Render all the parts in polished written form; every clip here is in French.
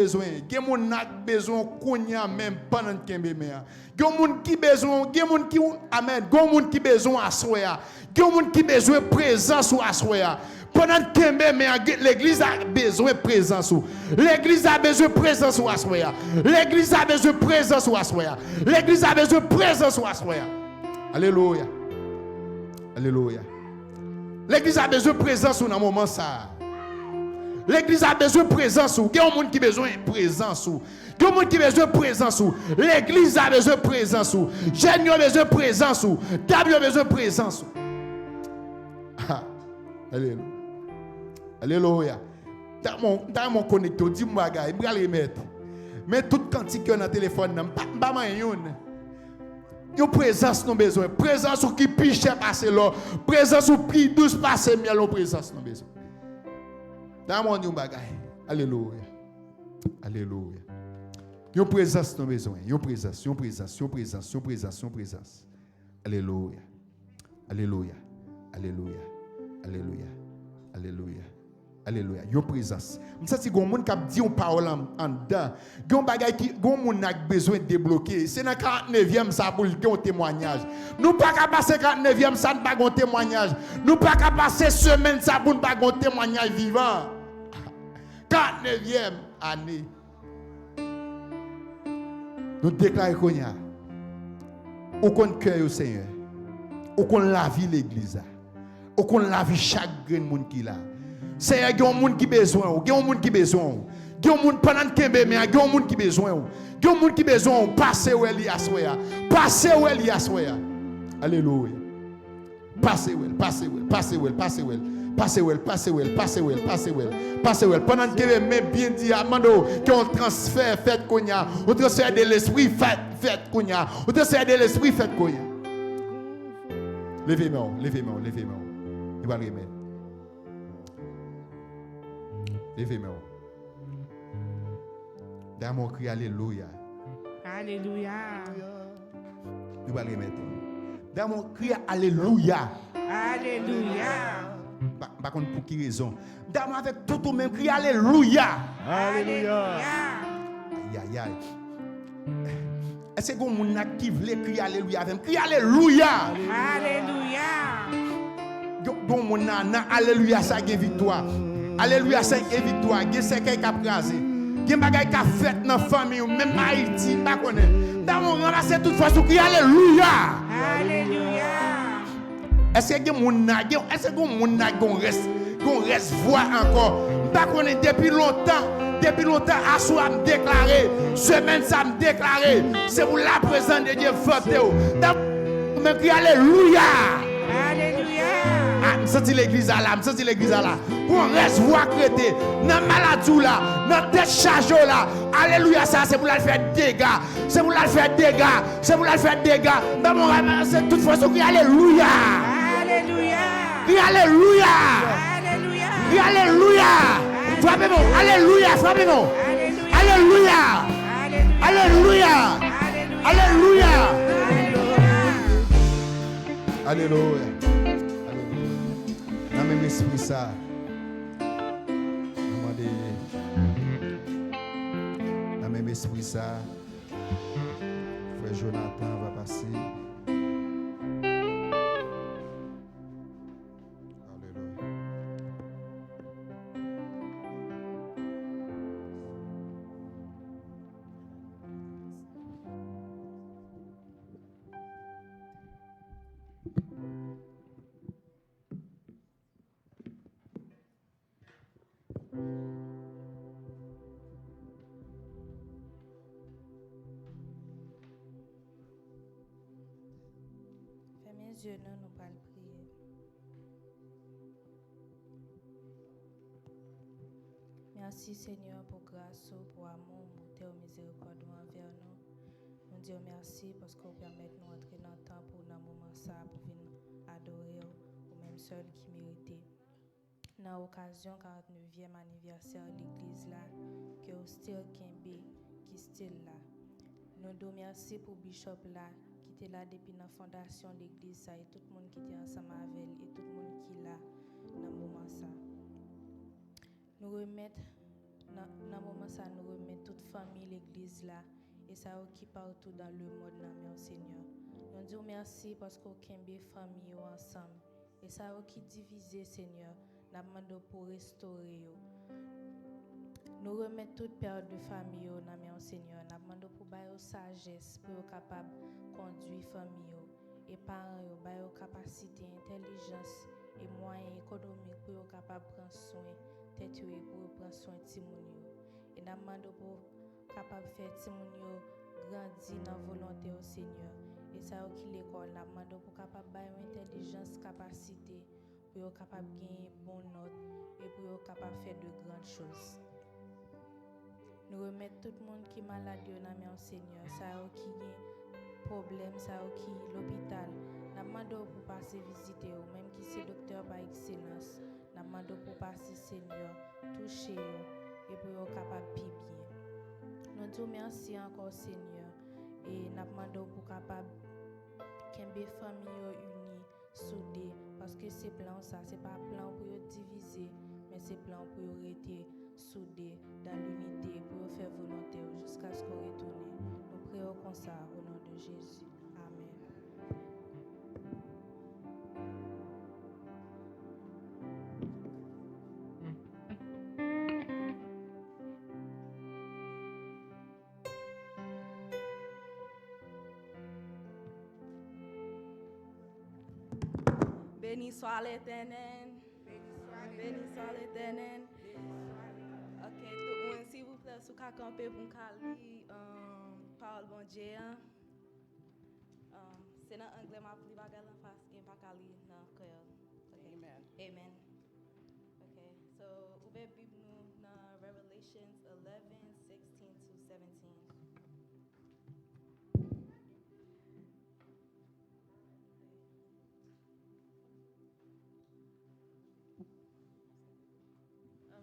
besoin, gen moun nak besoin konya même pendant kembe mea. Gen moun ki besoin, gen moun ki amen, gen moun ki besoin assoya. Gen moun ki besoin présence ou assoya. Pendant kembe mea, l'église a besoin présence ou. L'église a besoin présence ou assoya. L'église a besoin présence ou assoya. L'église a besoin présence ou assoya. Alléluia. Alléluia. L'église a besoin présence ou dans moment ça. L'église a besoin de présence. Il y a un monde qui a besoin de présence. Il y a un monde qui a besoin de présence. L'église a besoin de présence. Jeune a besoin de présence. Table a besoin de présence. Alléluia. Alléluia. Dans mon connecteur, dis-moi, je vais le remettre. Mais tout quantique dans le téléphone, je ne pas une présence nous besoin. Présence qui piche passer là. Présence qui douce passer miel. Présence nous besoin. Dans mon Dieu bagay. Alléluia. Alléluia. Yon présence dans besoin. Yon présence, yon présence, yon présence, yon présence, yon présence. Alléluia. Alléluia. Alléluia. Alléluia. Alléluia. Alléluia. Yon présence. Ça c'est gon moun qui dit une parole en dedans. Gon bagay qui gon moun a besoin de débloquer. C'est dans 49e ça pour un témoignage. Nous pas qu'à passer 49e ça pas un témoignage. Nous pas qu'à passer semaine ça pour pas un témoignage vivant. 49e année. Nous déclarons qu'on y a. Ou qu'on cœur au Seigneur. Ou qu'on la vie l'église. Ou qu'on la vie chaque grain monde qui là. Seigneur, il y a un monde qui besoin. Il y a un monde qui besoin. Il y a un monde pendant que mais il y a un monde qui besoin. Il y a un monde qui besoin. Passez où elle y a soya. Passez où elle y a soya. Alléluia. Passez où elle. Passez où elle. Passez où elle. Passez où elle. Passez où elle, passez où elle, passez où elle, passez où elle, passez où elle. Pendant que même bien dit, Amando, qu'on transfert, fait qu'on y a, on transfert de l'esprit, fait qu'on y a, on transfert de l'esprit, fait qu'on y a. Levez-moi, levez-moi, levez-moi. Il va remettre. Levez-moi. Dans mon cri, Alléluia. Alléluia. Il va remettre. Dans mon cri, Alléluia. Alléluia. Par contre, pour qui raison? Dame avec tout le même cri, Alléluia. Alléluia. Aïe, aïe, aïe. Est-ce que vous avez qui veut crier Alléluia avec cri Alléluia? Alléluia. Vous avez Alléluia, ça a victoire. Alléluia, ça a victoire. Il y a ce qui a crasé. Il y a des choses qui a fait dans la famille, même Haïti, pas connaît. Dans mon ramassé toute façon, cri Alléluia. Alléluia. Est-ce que vous reste voix encore? Pas connaît depuis longtemps, à soi me déclarer, semaine ça me déclarer, c'est pour la présence de Dieu forte. Me crie Alléluia. Alléluia. Ah, me senti l'église là, pour reste voix crété, dans maladie là, dans tête chargée là. Alléluia, ça c'est pour la faire dégâts, c'est pour la faire dégâts, Dans mon ramasse, c'est toute façon crie Alléluia. Alléluia. Crie Alléluia. Alléluia. Crie Alléluia. Frappez-moi. Alléluia. Frappez-moi. Alléluia. Alléluia. Alléluia. Alléluia. Alléluia. Dans même esprit ça. Dans même esprit ça. Frère Jonathan va passer. Dieu, nous pas le prier. Merci Seigneur pour grâce, pour amour, bonté et miséricorde envers nous. Nous disons merci parce que vous permettez de nous entrer dans le temps pour un moment ça, pour venir adorer ou même seul qui méritait. Dans l'occasion 49e anniversaire de l'église là, que vous still Kembe, qui still là. Nous disons merci pour Bishop là. Qui était là depuis la fondation de l'église et tout le monde qui était ensemble avec elle et tout le monde qui est là dans le moment ça. Nous remettons Dans moment ça nous remet toute famille l'église là et ça qui partout dans le monde là mais Seigneur. Nous disons merci parce qu'on kembe famille ensemble et ça qui divisé Seigneur. Nous demandons pour restaurer yo. Nous remettons toute père de famille au nom Seigneur. Nous demandons pour bailler sagesse pour être capable de conduire famille et parents yo bailler capacité, intelligence et moyens économiques pour être capable de prendre soin tête et pour prendre soin de Timonio. Et nous demandons pour capable de faire Timonio grandir dans la volonté au Seigneur. Et ça qui l'école, nous demandons pour capable de bailler intelligence, capacité pour être capable de gagner bonne note et pour être capable de faire de grandes choses. Nous remettons tout le monde qui est malade dans le Seigneur, ça qui a problème, ça qui est l'hôpital. Nous demandons pour passer visiter, ou même qui c'est docteur par excellence. Nous demandons pour passer Seigneur, toucher et pour être capable de bien. Nous disons merci encore Seigneur et nous demandons pour capable qu'une famille unie, soudée, parce que c'est plan ça, c'est pas plan pour diviser, mais c'est plan pour rester soudés dans l'unité pour faire volonté jusqu'à ce qu'on retourne. Nous prions comme ça au nom de Jésus. Amen. Béni soit l'Éternel. Béni soit l'Éternel. Ok, tout le monde, s'il vous plaît, si vous camper pour me parole bon Dieu. C'est dans l'anglais, ma plus bagarre en face, qui n'est pas calé dans le créole. Amen. Amen. Okay, so ouvez Bible nous dans Revelations 11:16-17.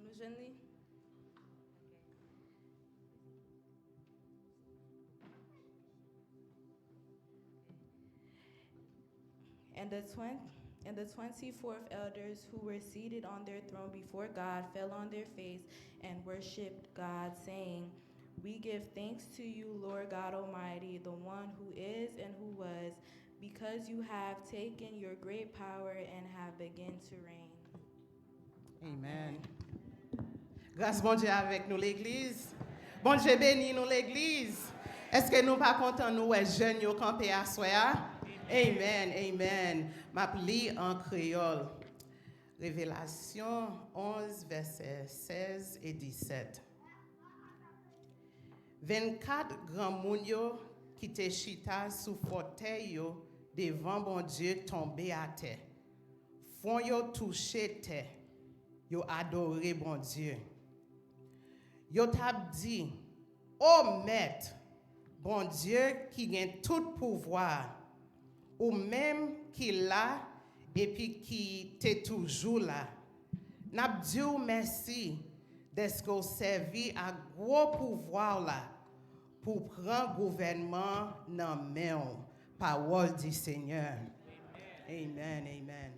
Nous jeunes. And the 24th elders who were seated on their throne before God fell on their face and worshipped God, saying, "We give thanks to you, Lord God Almighty, the one who is and who was, because you have taken your great power and have begun to reign." Amen. Grâce bon Dieu avec nous l'église. Bon Dieu béni nous l'église. Est-ce que nous pas contents nous jeunes yo campé à soir? Amen, amen. M'appli en créole. Révélation 11, versets 16 et 17. 24 grands moun yo qui te chita sous fauteuil yo devant bon Dieu tombé à terre. Font yo touché terre. Yo adoré bon Dieu. Yo t'a dit, "Oh maître, bon Dieu qui gagne tout pouvoir, ou même qui là et puis qui t'est toujours là. N'a dit merci d'être qu'on servi à gros pouvoir là pour prendre gouvernement dans main. Parole du Seigneur. Amen, amen.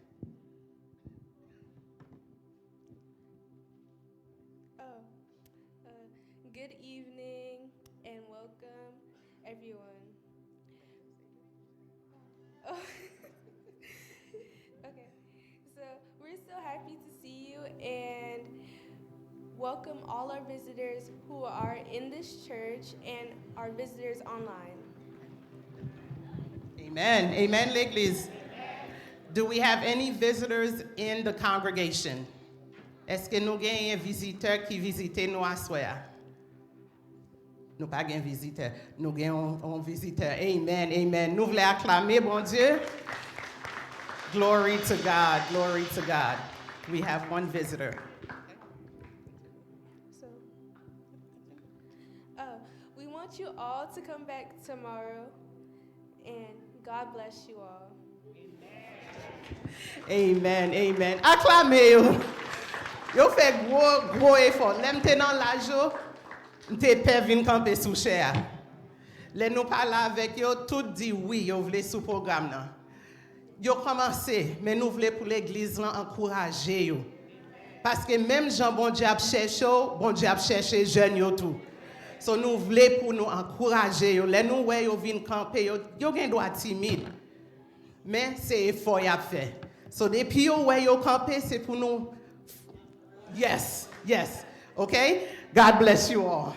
Good evening and welcome, everyone. Oh. Okay, so we're so happy to see you and welcome all our visitors who are in this church and our visitors online. Amen, amen, l'église. Do we have any visitors in the congregation? Est-ce que nous avons un visiteur qui visite nous à soir? Nous pas un visiteur, nous avons un visiteur. Amen, amen. Nous voulons acclamer, bon Dieu. Glory to God, glory to God. We have one visitor. So, we want you all to come back tomorrow, and God bless you all. Amen, amen. Acclamez yo. Yo fait gros effort. L'aime te dans la joie. T'es père vinn camper sous chair. Les nous parler avec yo tout dit oui, yo voulez sous programme là. Yo commencé, mais nous voulons pour l'église là encourager yo. Parce que même Jean bon Dieu a cherché jeunes yo tout. So nous voulons pour nous encourager yo. Les nous ouais yo vinn camper yo gen doit timide. Mais c'est effort y a fait. So depuis yo ouais yo camper c'est pour nous. Yes. Okay? God bless you all.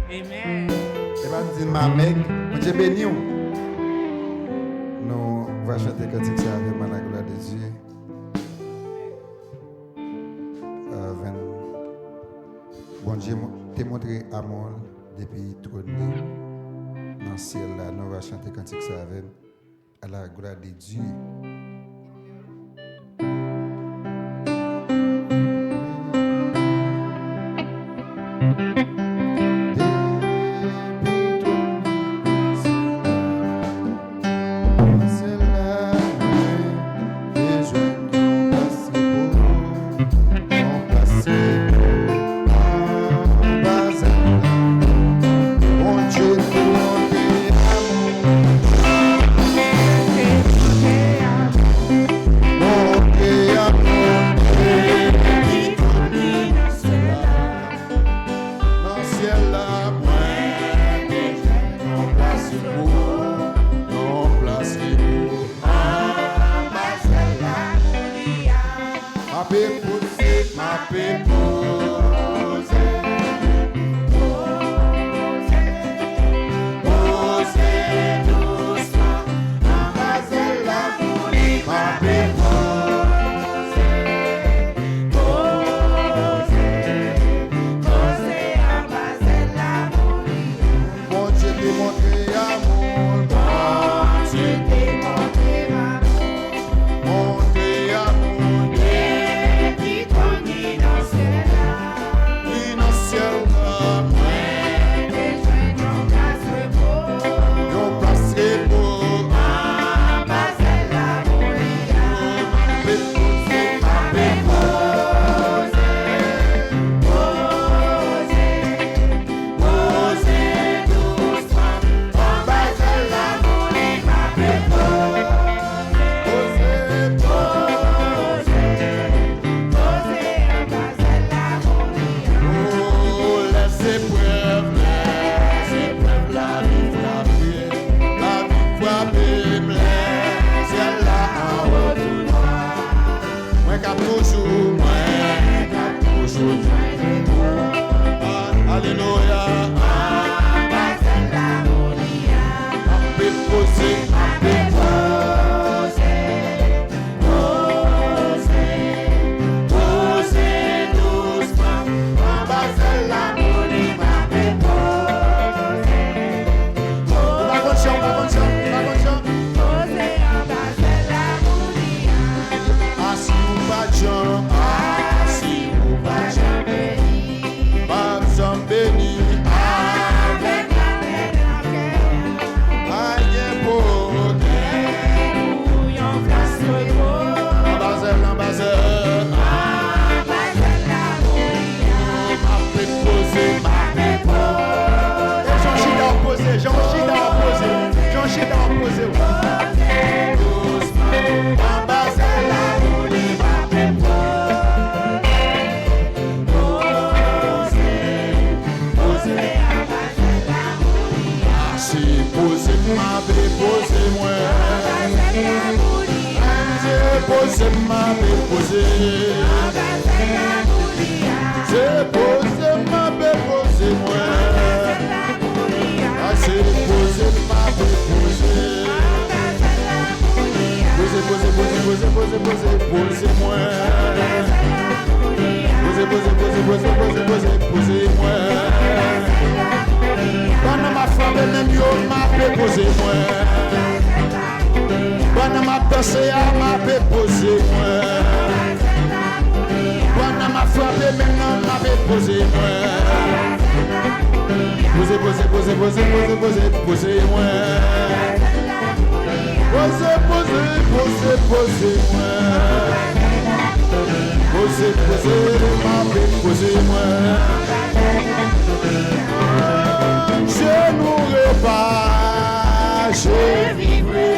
Amen. Et pas dire ma mec, Dieu béni. Nous va chanter cantique ça avec la gloire de Dieu. Bon Dieu t'a montré amour depuis trône dans le ciel là. Nous va chanter cantique ça avec à la gloire de Dieu. Posez-moi. posé moi. Pendant ma pensée à m'a posé moi. Pendant ma frappé maintenant m'a posé moi. Posé moi. Posé moi. Posez-moi. Je mourrai pas, je vivrai.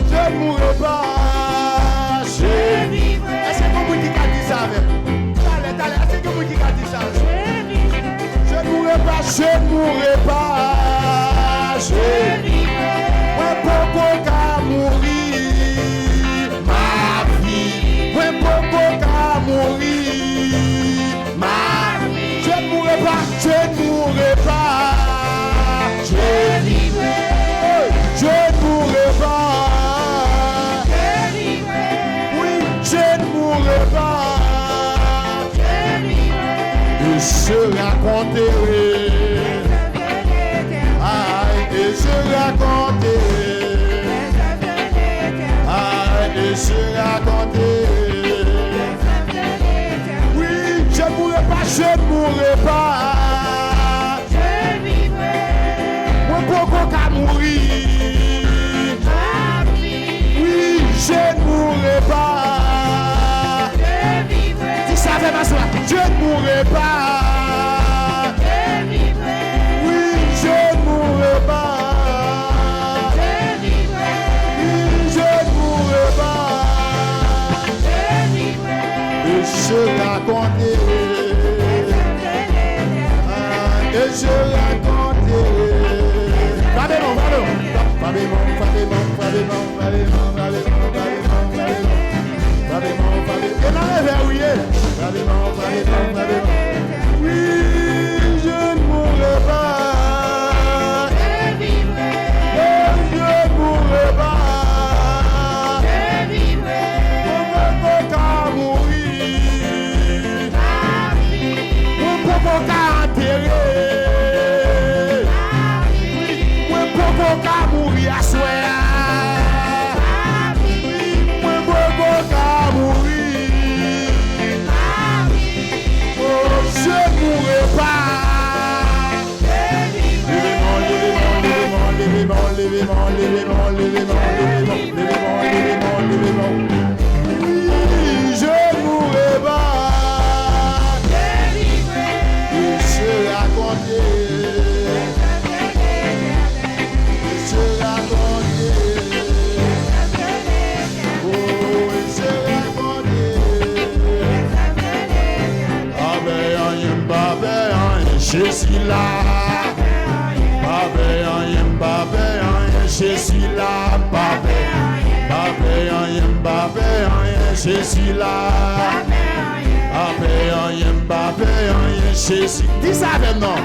Je mourrai pas, je vivrai. Est-ce que vous qui a dit ça? Allez, est-ce que vous qui a dit ça? Je mourrai pas, je mourrai pas, je vivrai. Ouais, pourquoi qu'à mourir ma vie? Ouais, pourquoi qu'à mourir ma vie? Je ne mourrai pas, je ne mourrai pas, je vivrai. Je ne mourrai pas, je vivrai. Oui, je ne mourrai pas, je vivrai. Je serai enterré. Et je raconterai, et je raconterai. Oui, je ne mourrai pas, je ne mourrai pas. Je vivrai. Moi, pourquoi qu'à mourir? Oui, je ne mourrai pas. Je vivrai. Tu savais ma soeur, je ne mourrai pas. Je vivrai. Oui, je ne mourrai pas. Je raconterai, et je raconterai. Oui, je ne mourrai pas. Je ne mourrai pas. Je vivrai. Pourquoi enterrer? Pourquoi mourir à soi? Pourquoi mourir? Oh, je ne mourrai pas. Oui, je ne mourrai pas. Je suis là, je suis là, je suis là, je suis. Dis ça avec non.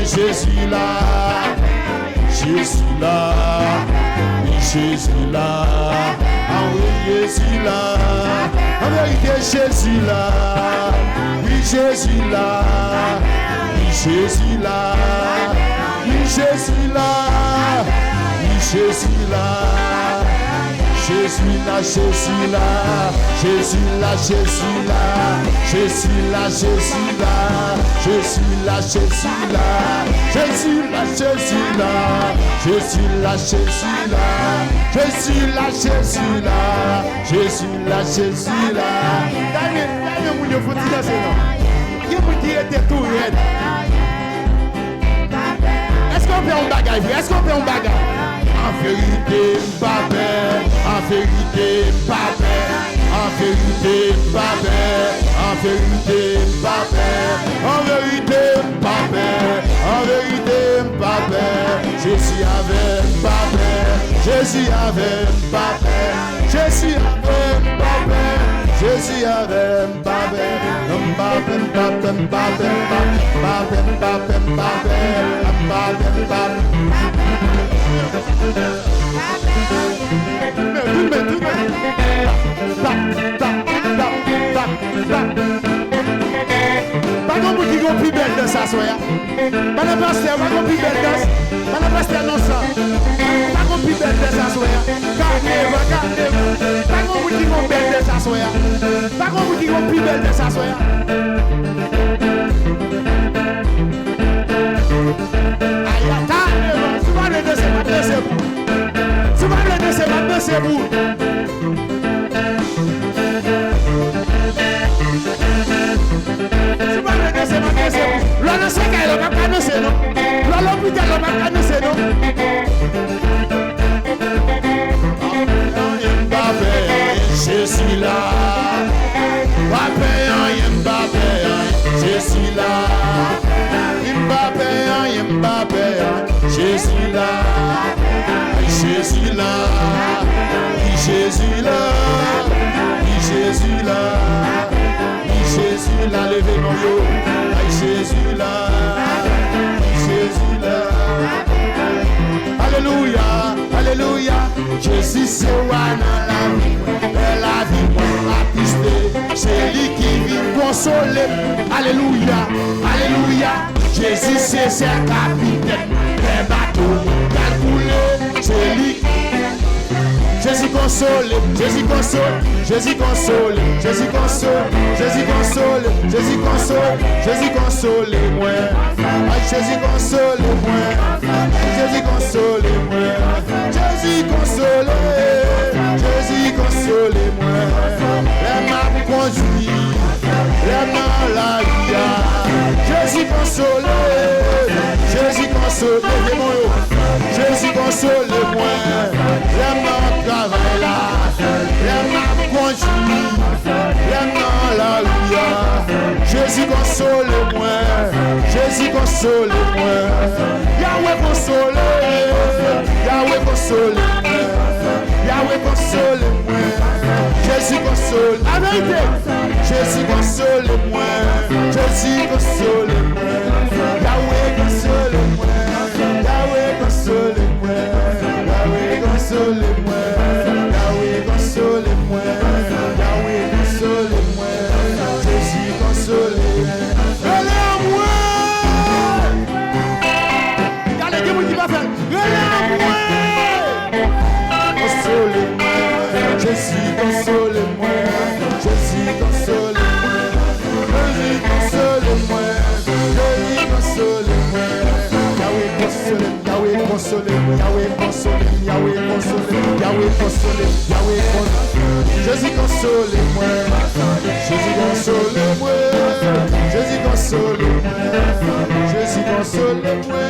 Je suis là, je suis là, je suis là, ah oui, je suis là, en vérité, je suis là, oui, je suis là, oui, je suis là, oui, je suis là, oui, je suis là. Je suis là, je suis là, je suis là, je suis là, je suis là, je suis là, je suis là, je suis là, je suis là, je suis là, je suis là, je suis là, je suis là, je suis là, je suis là, je suis là. Daniel, vous ne faut pas dire non. Qui vous dit était tout raide? Est-ce qu'on fait un bagage? Est-ce qu'on fait un bagage? En vérité, Mbappé, en vérité, Mbappé, en vérité, Mbappé, en vérité, Mbappé, en vérité, Mbappé, en vérité, Mbappé, je suis avec Mbappé, je suis avec Mbappé, je suis avec Mbappé, je suis avec Mbappé, Mbappé, Mbappé, Mbappé, Mbappé, Mbappé, Mbappé, Mbappé, Mbappé. Pas ont plus belle de ça, soya. Pas le pasteur, pas qu'on plus belle de ça. Pas le pasteur, non, ça. Pas qu'on plus belle de ça, soya. Carneva. Pas qu'on qui ont belle de ça, soya. Pas qu'on qui ont plus belle de ça, soya. Aïe, carneva. Souvent le deux, c'est pas deux, c'est vous. Souvent le deux, c'est pas deux, c'est vous. L'on sait qu'elle va pas annoncer, non? L'on peut dire qu'elle va pas annoncer, non? Je suis là. Je suis là. Je suis là. Jésus là. Jésus là. Jésus là. Jésus là, levez mon yo. Jésus là, Jésus là. Alléluia, alléluia. Jésus c'est roi dans la vie moi attristé. C'est lui qui vit consoler. Alléluia, alléluia. Jésus c'est capitaine des bateaux calculés. C'est lui. Jésus console, Jésus console, Jésus console, Jésus console, Jésus console, Jésus console, Jésus console moi. Jésus console moi. Jésus console moi. Jésus console, Jésus console moi. Les m'a conduit, les dans la vie. Jésus console, Jésus console, Jésus console moi. Les travail là, les mains conduits, les mains la rue. Jésus console-moi, Jésus console-moi. Yahweh console-moi, Yahweh console-moi, Yahweh console-moi. Jésus console, la vérité. Jésus console-moi, Jésus console-moi. Yahweh console-moi, Yahweh console-moi, Yahweh console-moi. Yahweh console-moi, Yahweh console-moi, Jésus console-moi. Relève-moi. Regardez qui vous dit pas faire. Relève-moi. Console-moi, Jésus console-moi, Jésus console-moi, Jésus console-moi, Jésus console-moi. Yahweh console, Yahweh console, Yahweh console, Yahweh console, Yahweh console, Yahweh console. Jésus console-moi, Jésus console-moi, Jésus console-moi, Jésus console-moi,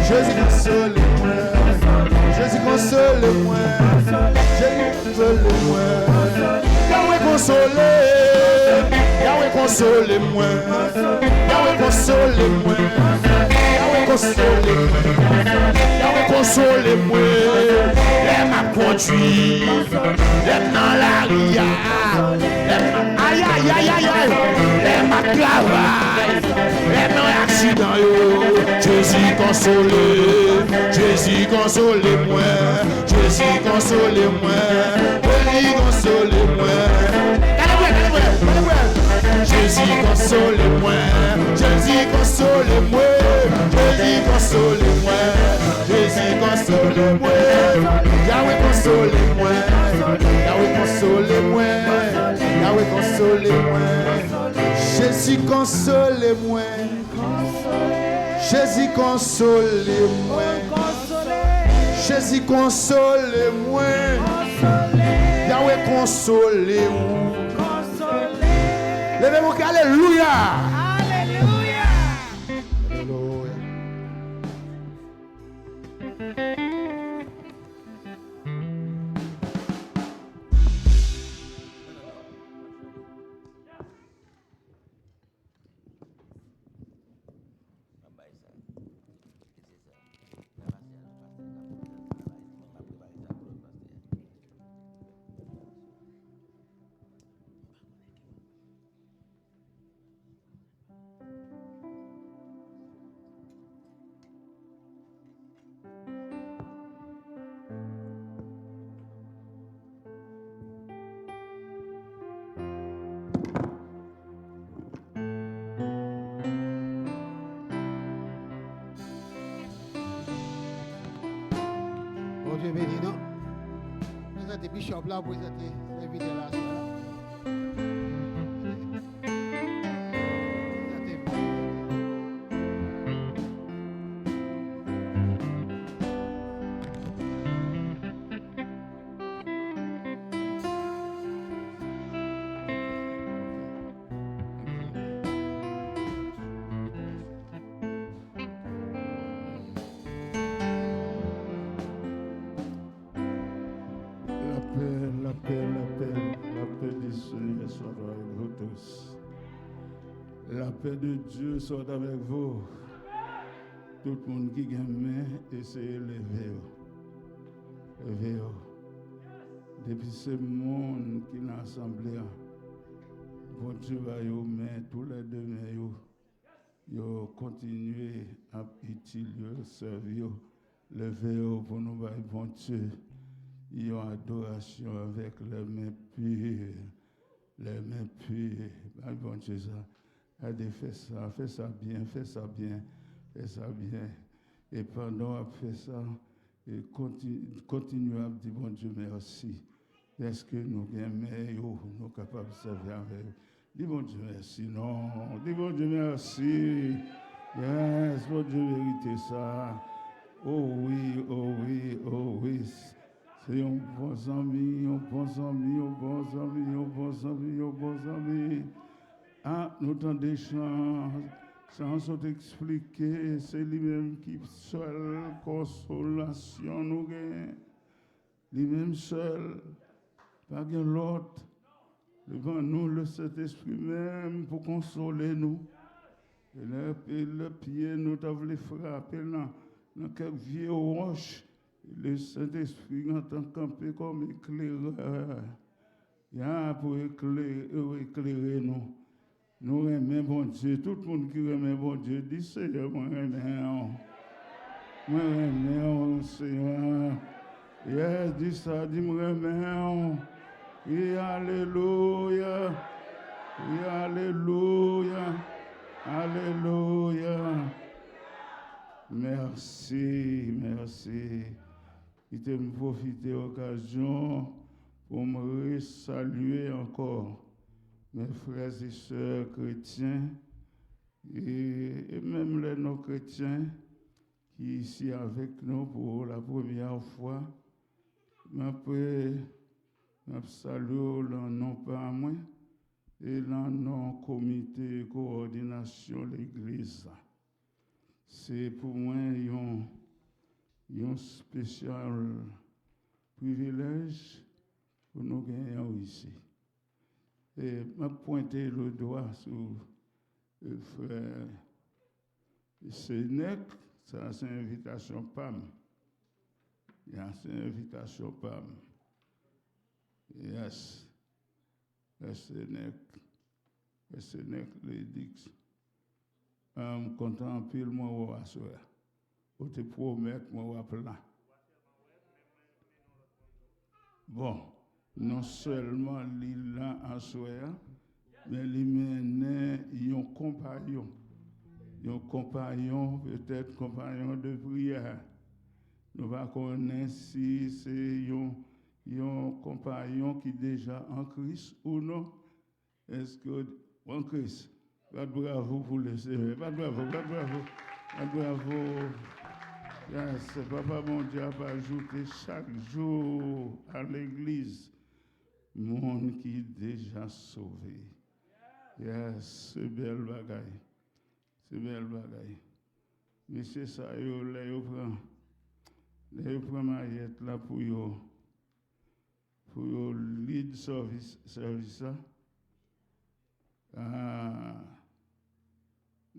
Jésus console-moi, Jésus console-moi, Jésus console-moi. Yahweh console, Yahweh console-moi, Yahweh console-moi. Yahweh console-moi, les m'a conduit, les dans la ria, aïe aïe aïe aïe aïe, les m'a travail, les dans accident yo. Jésus console, Jésus console-moi, Jésus console-moi, Jésus console-moi. Jésus console-moi, Jésus console-moi, Jésus console-moi, Jésus console-moi, Yahweh console-moi, Yahweh console-moi, Yahweh console-moi, Jésus console-moi, Jésus console-moi, Jésus console-moi, Yahweh console-moi. Levez-vous, alléluia. Alléluia. Alléluia. béni, non? Présentez Bishop là, présentez l'invité là. La paix du Seigneur soit avec vous tous. La paix de Dieu soit avec vous. Tout le monde qui gagne, essayez de lever. Depuis ce monde qui l'a assemblé, bon Dieu va vous mettre tous les deux mains. Vous continuez à utiliser, servir, lever pour nous, bon Dieu. Il y a adoration avec les mains pures. Les mains pures. Bon Dieu, ça. Fais ça bien. Et pendant que fait ça, et continue à dire bon Dieu merci. Est-ce que nous aimons, nous sommes capables de servir avec vous? Dis bon Dieu merci. Non, dis bon Dieu merci. Yes, bon Dieu vérité ça. Oh oui. C'est un bon ami. Ah, nous avons des chansons expliquées, c'est lui-même qui seul consolation nous gagne. Lui-même seul, pas bien l'autre. Devant nous, le Saint-Esprit même pour consoler nous. Et le pied, nous avons frappé dans quelques vieilles roches. Le Saint-Esprit entend camper comme éclaireur. Pour éclairer nous. Nous aimons bon Dieu. Tout le monde qui aime bon Dieu dit Seigneur, moi aime. Moi aime, Seigneur. Yes, dis ça, dis moi aime. Et alléluia. Merci. Il t'a profité de l'occasion pour me saluer encore mes frères et sœurs chrétiens et même les non-chrétiens qui sont ici avec nous pour la première fois. Après, je salue le nom par moi et le nom comité de coordination de l'Église. C'est pour moi un spécial privilège pour nous gagner ici. Et m'a pointé le doigt sur le frère Sénèque, ça c'est une invitation PAM. C'est une invitation PAM. Yes. Le Sénèque, les Dix. Content pile moi à soir. Ou te promettre moi plein. Bon, non seulement l'île là en soir, mais il mène un compagnon, peut-être compagnon de prière. Nous va connaître si c'est un compagnon qui est déjà en Christ ou non. Est-ce que en Christ? Bravo pour le Seigneur. Bravo. Yes, Papa mon Dieu va ajouter chaque jour à l'église monde qui est déjà sauvé. Yes, c'est belle bagaille. Mais c'est ça, il prend maillette là pour lead service ça.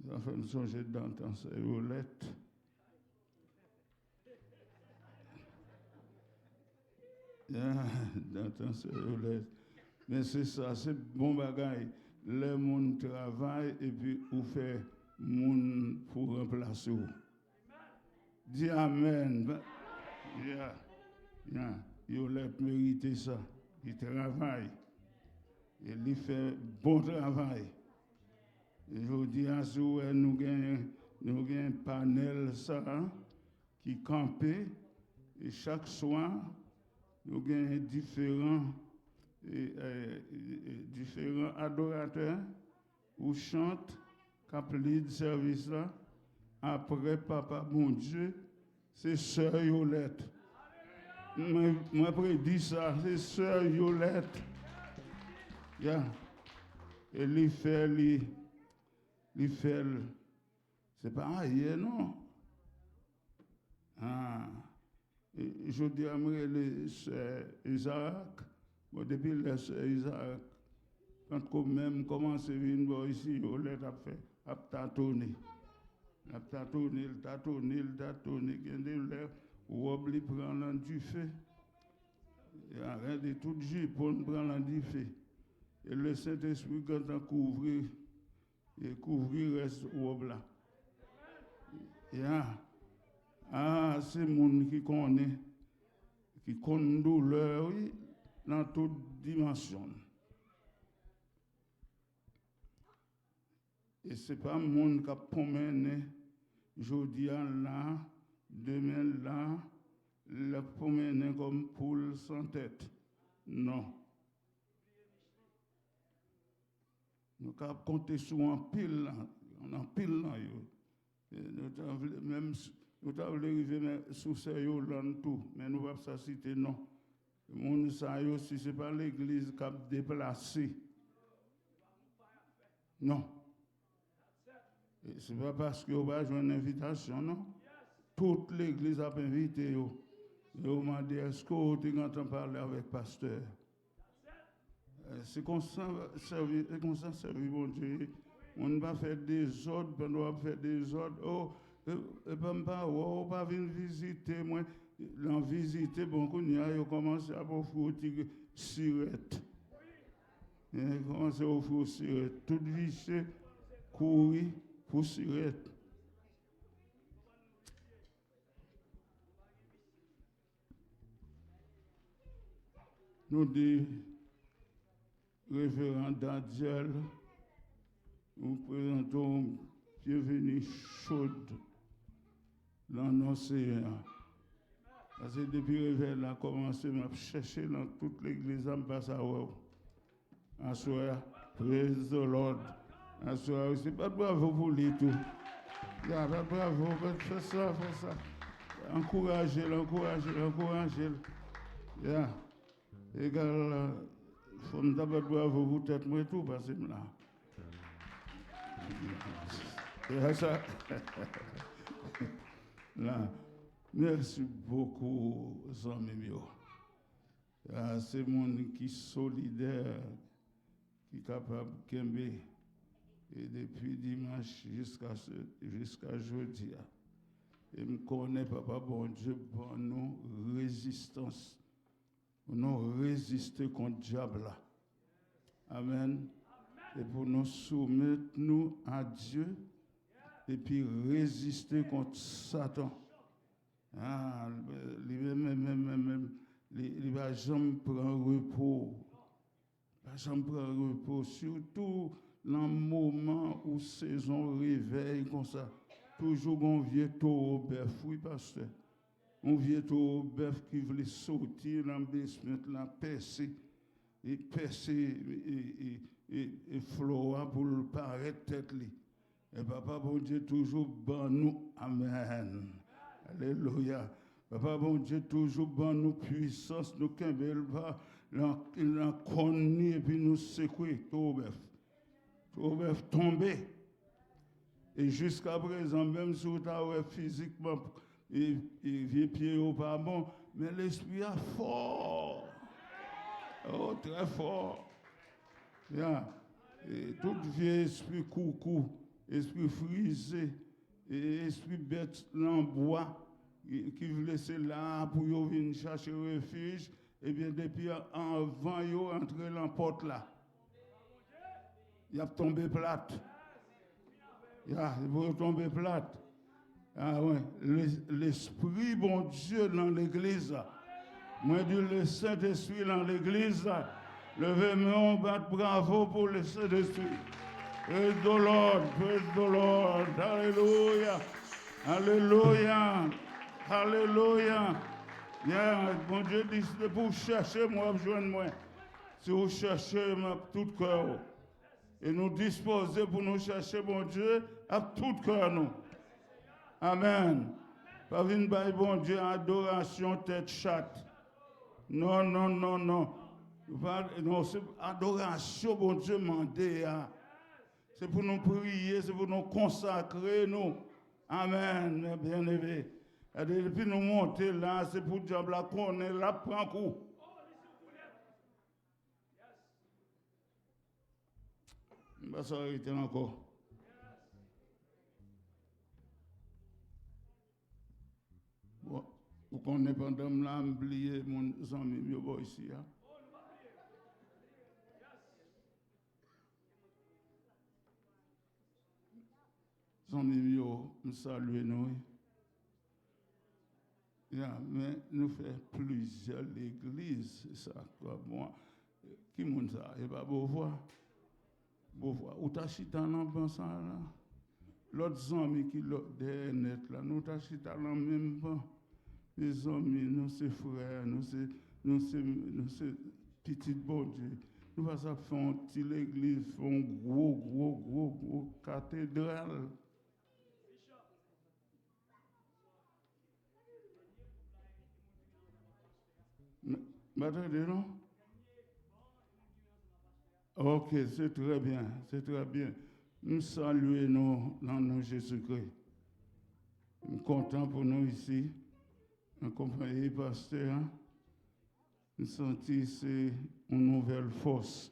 Ça fait me songer d'entendre ça, Violette. D'entendre ça, Violette. Mais c'est ça, c'est bon bagaille. Le monde travaille et puis on fait monde pour remplacer. Dis Amen. Violette mérite ça. Il travaille. Et il fait bon travail. Et je dis à nous avons un panel ça, qui campait Et chaque soir, nous avons différents adorateurs qui chantent, qui appellent service là. Après Papa Bon Dieu, c'est Sœur Yolette. Moi, prédis ça, c'est Sœur Yolette. Yeah. Et il fait, c'est pas hier, non? Ah. Et je dis à moi, les sœurs Isaac, bon, depuis les sœurs Isaac, quand même commence à venir ici, Yolette a fait, a tâtonné. A tâtonné, ou oublie prendre du feu. Il y a rien de tout jus pour prendre du feu. Et le Saint-Esprit, quand on couvre, il couvre reste ou là. Ah, c'est le monde qui connaît douleur, oui, dans toute dimension. Et ce n'est pas le monde qui a promené, aujourd'hui là, demain là, le promener comme poule sans tête. Non. Nous avons compté sur un pile là, même nous avons arrivé sous ces tout, mais nous ne pouvons pas citer non. Le monde ça si ce n'est pas l'église qui a déplacé. Non. Ce n'est pas parce que vous avez une invitation, non? Toute l'église a invité vous. Et vous m'avez dit, est-ce que vous avez entendu parler avec le pasteur? C'est comme ça, servir mon Dieu. On ne va pas faire des ordres, on va faire des ordres. Oh, et pas pas venir visiter, moi. L'en visiter, bon, quand il a commencé à offrir sirette. Il a commencé à offrir sirette. Tout vissé, courir pour sirette. Nous dit, révérend Daniel, nous présentons bienvenue chaude dans l'océan. Parce que depuis le réveil a commencé à chercher dans toute l'église en bas à wow. En soir, praise the Lord. En soir, c'est pas bravo pour lui tout. Pas bravo, fais ça. Encouragez-le. Yeah. Égal, il faut me d'abord bravo pour tête moi tout, parce que là. C'est ça. Là. Merci beaucoup, amis. C'est monde qui est solidaire, qui est capable de kembe. Et depuis dimanche jusqu'à jeudi. Et me connaît, Papa, bon Dieu, pour nous, résistance. Pour nous résister contre le diable. Amen. Et pour nous soumettre nous à Dieu. Et puis résister contre Satan. Ah, il va jamais prendre repos. Il va jamais prendre repos. Surtout dans le moment où saison réveille comme ça. Toujours un vieux taureau bœuf, oui, pasteur. Un vieux taureau bœuf qui voulait sortir dans le basement, la percer, et Flora pour le paraître tête. Et Papa, bon Dieu, toujours ban nous. Amen. Alléluia. Papa, bon Dieu, toujours ban nous puissance, nous kembel pas, l'en connu et puis nous secouer, taureau bœuf tombé. Et jusqu'à présent, même si vous avez physiquement, et vieux pieds au pas bon, mais l'esprit est fort. Oh, très fort. Yeah. Et tout vieux esprit coucou, esprit frisé, et esprit bête en bois, qui veut laisser là pour venir chercher refuge, et bien depuis avant, ils entrer dans la porte là. Il a tombé plate. Il va tomber plate. Ah ouais, l'esprit bon Dieu dans l'église. Moi dis le Saint-Esprit dans l'église. Levez-moi, batte bravo pour le Saint-Esprit. Praise the Lord, praise the Lord. Alléluia, alléluia, alléluia. Yeah, bon Dieu dit pour chercher moi, joindre moi. Si vous cherchez tout cœur. Et nous disposer pour nous chercher, bon Dieu, à tout cœur nous. Amen. Pas venir by bon Dieu, adoration tête chatte. Non, non, non, non. Non, c'est adoration, bon Dieu, mandé. C'est pour nous prier, c'est pour nous consacrer, nous. Amen, bien aimé. Et depuis nous monter là, c'est pour dire là qu'on est là, prend coup. On va s'arrêter encore. Bon, vous connaissez pendant là, oublié mon ami, mieux ici. Hein? Amis, nous saluons nous. Yeah, mais nous faisons plusieurs églises, c'est ça. Bon, qui monte ça? Et pas beau voir. Ou t'as chita dans le ça là. L'autre amis qui l'autre net là, nous t'as chita dans même pas. Les amis, nous c'est frères, nous c'est petit bon Dieu. Nous va ça faire une petite église, faire une gros cathédrale. M'attendez, non? Ok, c'est très bien, c'est très bien. Nous saluons nous dans le nom de Jésus-Christ. Je suis content pour nous ici, en compagnie du pasteur. Nous sentons c'est une nouvelle force.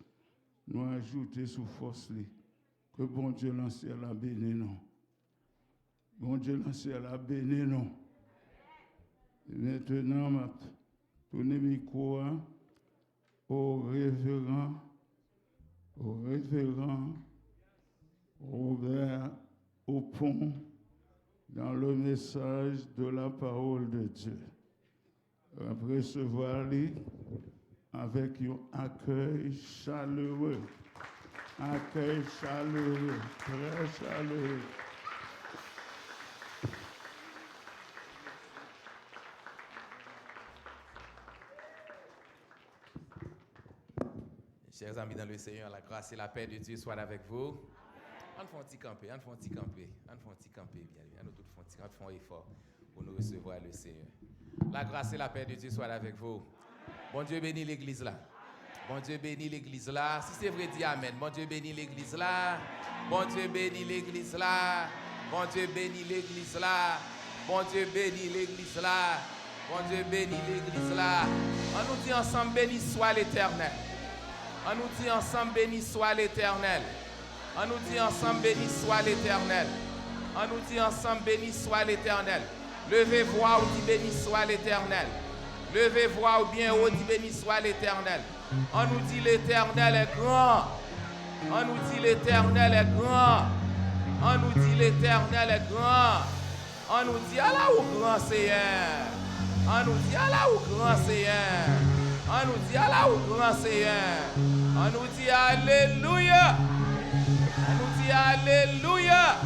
Nous ajouter sous force. Que bon Dieu dans le ciel a béni nous. Bon Dieu dans le ciel a béni nous. Et maintenant, je tourne le micro au révérend Robert Aupon dans le message de la parole de Dieu. Recevoir-les avec un accueil chaleureux. Accueil chaleureux, très chaleureux. Chers amis dans le Seigneur, la grâce et la paix de Dieu soient avec vous. On fait un petit camper, bien, on nous tous font un effort pour nous recevoir le Seigneur. La grâce et la paix de Dieu soient avec vous. Bon Dieu bénit l'église là. Bon Dieu bénit l'église là. Si c'est vrai, dis Amen. Bon Dieu bénit l'église là. Bon Dieu bénit l'église là. Bon Dieu bénit l'église là. Bon Dieu bénit l'église là. Bon Dieu bénit l'église là. On nous dit ensemble, béni soit l'Éternel. On nous dit ensemble, béni soit l'Éternel. On nous dit ensemble, béni soit l'Éternel. On nous dit ensemble, béni soit l'Éternel. Levez voix ou dit béni soit l'Éternel. Levez voix ou bien haut dit béni soit l'Éternel. On nous dit l'Éternel est grand. On nous dit l'Éternel est grand. On nous dit l'Éternel est grand. On nous dit Allah ou grand Seigneur. On nous dit Allah ou grand Seigneur. On nous dit Allah ou grand Seigneur. On nous dit Alléluia. On nous dit Alléluia.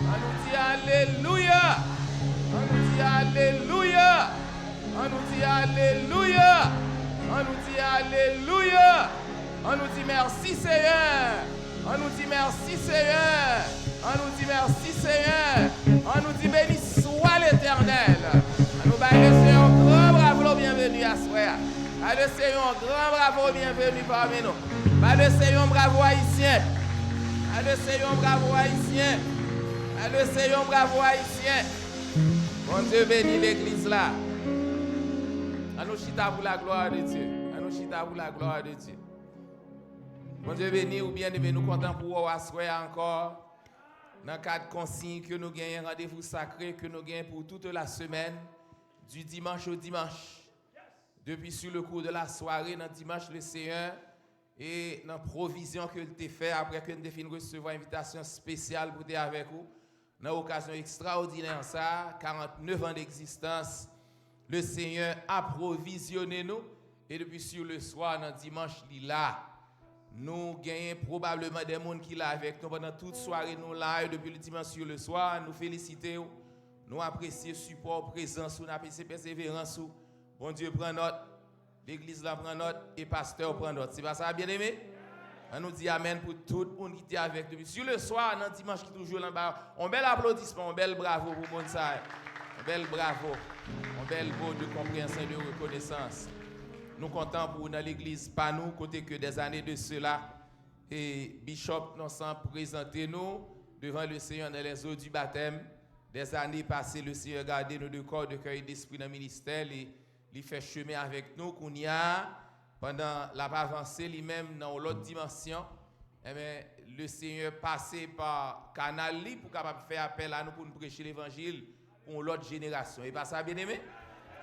On nous dit Alléluia. On nous dit Alléluia. On nous dit Alléluia. On nous dit Alléluia. On nous dit merci Seigneur. On nous dit merci Seigneur. On nous dit merci Seigneur. On nous dit béni soit l'Éternel. On nous baille le Seigneur grand bravo, bienvenue à soi. Baille le Seigneur grand bravo, bienvenue parmi nous. Baille le Seigneur bravo haïtien. Baille le Seigneur bravo haïtien. Baille le Seigneur bravo haïtien. Bon Dieu bénit l'église là. À nous chita pour la gloire de Dieu. À nous chita pour la gloire de Dieu. Bon Dieu béni ou bien aimé, nous comptons pour vous asseoir encore. Dans le cadre consigne que nous gagnons rendez-vous sacré que nous gagnons pour toute la semaine, du dimanche au dimanche. Depuis sur le cours de la soirée, dans dimanche le Seigneur, et dans la provision que tu fait après que nous avons recevoir une invitation spéciale pour être avec vous. Dans l'occasion extraordinaire, ça, 49 ans d'existence, le Seigneur a provisionné nous. Et depuis sur le soir, dans dimanche, là, nous gagnons probablement des gens qui sont là avec nous pendant toute soirée, nous là, depuis le dimanche sur le soir. Nous félicitons, nous apprécions le support, présence, nous apprécions persévérance. Bon Dieu prend note, l'église là prend note et pasteur prend note. C'est pas ça, bien aimé? On nous dit amen pour tout le monde qui était avec nous. Sur le soir, dans dimanche qui toujours là-bas, un bel applaudissement, un bel bravo pour mon ça. Un bel bravo, un bel mot de compréhension et de reconnaissance. Nous comptons pour dans l'église, pas nous, côté que des années de cela, et Bishop nous sommes présenté nous devant le Seigneur dans les eaux du baptême. Des années passées, le Seigneur gardé nos deux corps de cœur et d'esprit dans le ministère, il fait chemin avec nous, qu'on y a, pendant la avancée, lui-même dans l'autre dimension, eh bien, le Seigneur passé par canal pour capable faire appel à nous pour nous prêcher l'évangile pour l'autre génération. Et pas ça, bien aimé?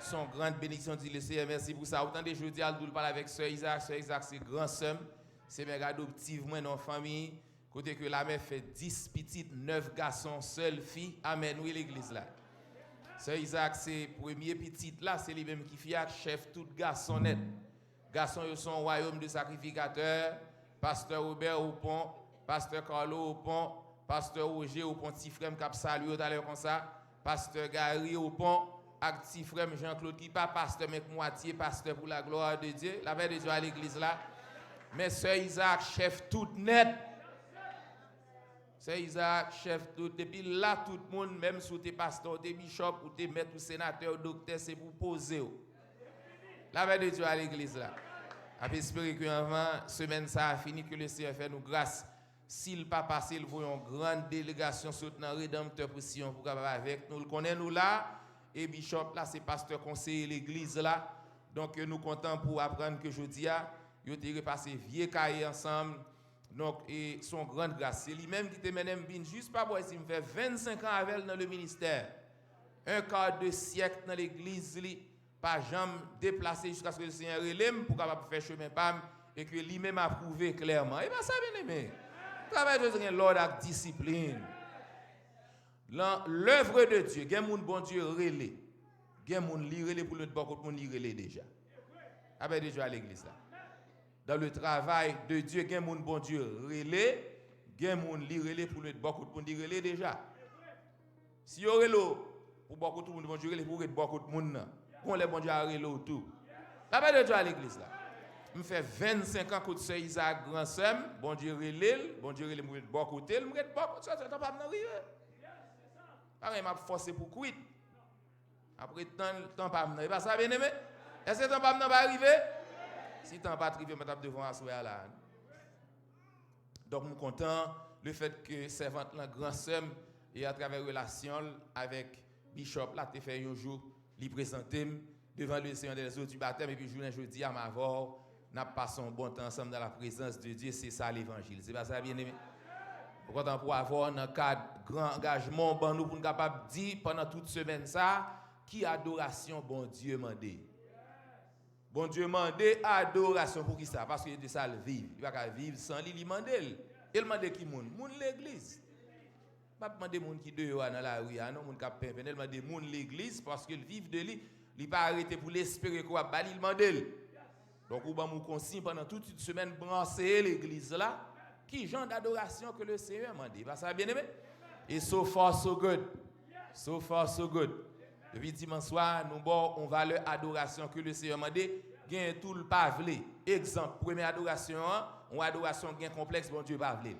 Son grande bénédiction, dit le Seigneur, merci pour ça. Autant de jours, je parle avec Sœur Isaac, c'est grand somme, c'est mère adoptive, moi, dans la famille, côté que la mère fait 10 petites, 9 garçons, seule fille, amen, oui, l'église là. Sœur Isaac, c'est premier petit là, c'est lui-même qui fait chef tout garçon net. Garçons, ils sont au royaume de sacrificateurs, pasteur Robert au pont, pasteur Carlo au pont, pasteur Roger au pont, petit frère qui a salué tout à l'heure comme ça, pasteur Gary au pont, petit frère Jean-Claude qui pas pasteur mais moitié pasteur pour la gloire de Dieu, la paix de Dieu à l'église là. Mais Sœur Isaac, chef tout net. Sœur Isaac, chef tout. Depuis là, tout le monde, même si tu es pasteur, tu es bishop, ou tu es maître, ou sénateur, ou docteur, c'est pour poser. La paix de Dieu à l'église là. Après, espérer que avant semaine ça a fini, que le Seigneur fait nous grâce. S'il pas passé, il faut une grande délégation soutenant Rédempteur pour Sion pour capable avec nous. Le connaît nous là. Et bishop là, c'est pasteur conseiller l'église là. Donc nous comptons pour apprendre que jeudi a, ils ont repassé vieux cahier ensemble. Donc et son grande grâce, c'est lui-même qui te mène juste pas pour il me fait 25 ans avec elle dans le ministère. Un quart de siècle dans l'église pas jamais déplacé jusqu'à ce que le Seigneur relève pour capable faire chemin pam et que lui-même a prouvé clairement. Et pas ça bien aimé. Travail de l'ordre avec discipline. L'œuvre de Dieu, il y a un bon Dieu relé. Il y a un monde li relé pour le beaucoup de monde li relé déjà. Avec déjà à l'église là. Dans le travail de Dieu, il y a un monde bon Dieu relé, il y a un monde li relé pour le beaucoup de monde li relé déjà. Si y aurait l'eau pour beaucoup de monde bon Dieu relé pour beaucoup de monde, on les bon Dieu a relé tout. Avec déjà à l'église là. Je fais 25 ans que Sœur Isaac grand sœur, bon Dieu relé moi beaucoup côté, me ret beaucoup ça pas m'arriver. Pareil, m'a forcé pour quitter. Après temps pas m'arriver. Pas ça bien aimé? Est-ce que temps pas m'arriver arriver? Si temps pas arriver, m'a devant asseoir là. Donc nous content le fait que servante la grand sœur et à travers relation avec bishop là t'ai fait un jour lui présenter devant le Seigneur des eaux du baptême et puis jeudi à ma voix n'a passé un bon temps ensemble dans la présence de Dieu, c'est ça l'évangile. C'est pas ça bien aimé? Pourquoi pour avoir un cadre grand engagement bon nous pour capable dire pendant toute semaine ça qui adoration bon Dieu mandé. Bon Dieu mandé adoration pour qui ça parce que de ça le vivre. Il va pas vivre sans lui il mandé. Il demande qui moun l'église. Pas demander moun qui dehors dans la rue non moun qui pempe, il demande moun l'église parce qu'il vivre de lui, il pas arrêter pour l'espérer quoi bali il mandé. Donc ou ba mou consigne pendant toute une semaine brancher l'église là. Qui genre d'adoration que le Seigneur m'a dit. Ça bien aimé? Et so far so good. So far so good. Depuis dimanche soir, nous avons une valeur adoration que le Seigneur m'a dit. Gain tout le pavlé. Exemple, première adoration, une adoration gain complexe, bon Dieu pavlé.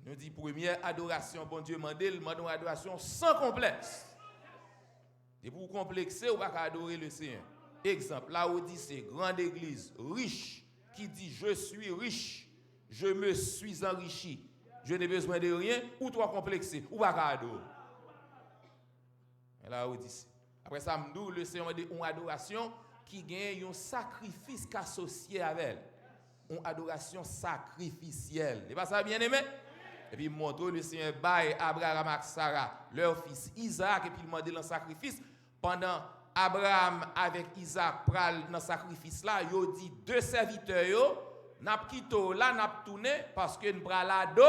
Nous dit première adoration, bon Dieu m'a dit, une adoration sans complexe. Et pour complexer, on va adorer le Seigneur. Exemple, là où dit c'est grande église, riche, qui dit je suis riche. Je me suis enrichi. Je n'ai besoin de rien. Ou toi complexé. Ou pas adorer. Là, on dit. Après ça, le Seigneur m'a dit une adoration qui gagne un sacrifice associé avec elle. Une adoration sacrificielle. C'est pas ça bien aimé? Et puis, montre le Seigneur bail Abraham et Sarah, leur fils Isaac, et puis il m'a dit le sacrifice. Pendant Abraham avec Isaac pral dans le sacrifice là, il dit deux serviteurs yo. N'a quitté là n'a tourné parce que nous pral ado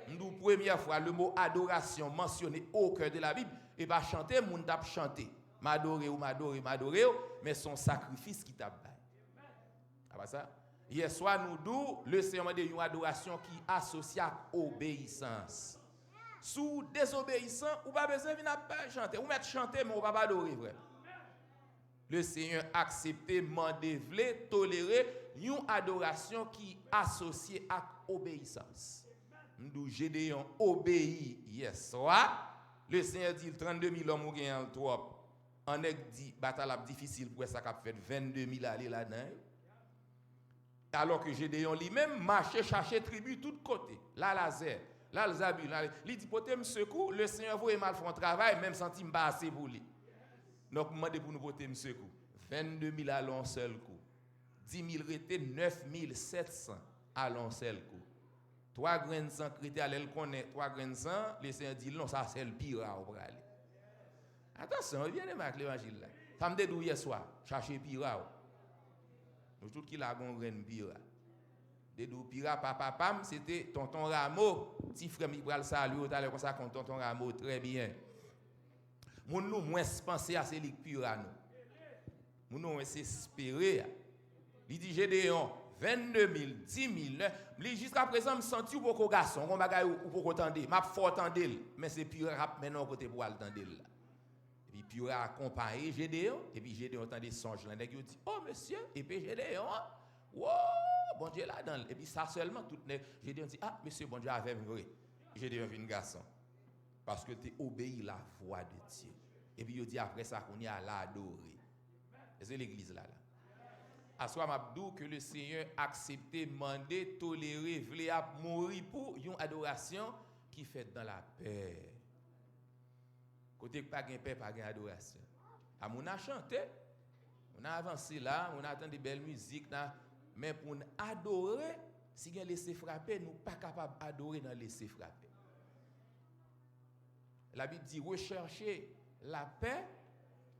nous première fois le mot adoration mentionné au cœur de la Bible et pas chanter moun t'a chanter m'adorer ou m'adorer mais son sacrifice qui t'a bail. Après ça hier soir nous dou le Seigneur m'a dit une adoration qui associée à obéissance. Sous désobéissant ou pas besoin venir chanter ou mettre chanter mais on va pas adorer vrai. Le Seigneur accepté, mandé, vle, toléré une adoration qui associée à obéissance. Nous Gédéon obéit hier soir. Le Seigneur dit 32 000 hommes ou gagnent trop. On est dit bataille difficile pour ça qu'a fait 22 000 aller là-dedans. Alors que Gédéon lui-même marchait chercher tribu de tous côtés. Là Lazer, là le Zabul, là il dit porter me secours, le Seigneur vous mal font travail même senti pas assez pour lui. Donc demandez pour nous porter me secours. 22 000 allons un seul coup. 10 000 rétés 9 700 allons un seul coup. 3 grains de sang crété à l'aile connaît 3 grains de sang, le Seigneur dit non ça c'est le pire pour aller. Attention, bien avec l'évangile là. Ça me dit hier soir, chercher pire. Nous tout qui la gon grain pire. Dedou pira papa c'était tonton Rameau, petit frère mi pral saluer tout à l'heure comme ça contre tonton Rameau très bien. Moun nous moins penser à ces lik pira nous. Moun nous espérer. Il dit Gédéon 22 000, 10 000, jusqu'à présent, je senti pour qu'un garçon, on bagaille ou pour qu'on tende, m'a fort tende, mais c'est pire rap maintenant côté pour aller tende là. Et puis pire accompagné Gédéon, et puis Gédéon tende songe là, il dit oh monsieur, et puis Gédéon, wow, bon Dieu là dedans, et puis ça seulement tout Gédéon dit ah monsieur bon Dieu avec vrai. Gédéon vient garçon parce que tu obéis la voix de Dieu. Et puis il dit après ça qu'on y a l'adorer. C'est l'église là. Aswa m'abdou que le Seigneur accepté, mandé, toléré, voulait mourir pour une adoration qui fait dans la paix. Côté pas gain paix, pas gain adoration. A mon a chanté, on a avancé là, on a entendu des belles musiques là, mais pour nous adorer, si on laisser frapper, nous pas capable d'adorer dans laisser frapper. La Bible dit rechercher la paix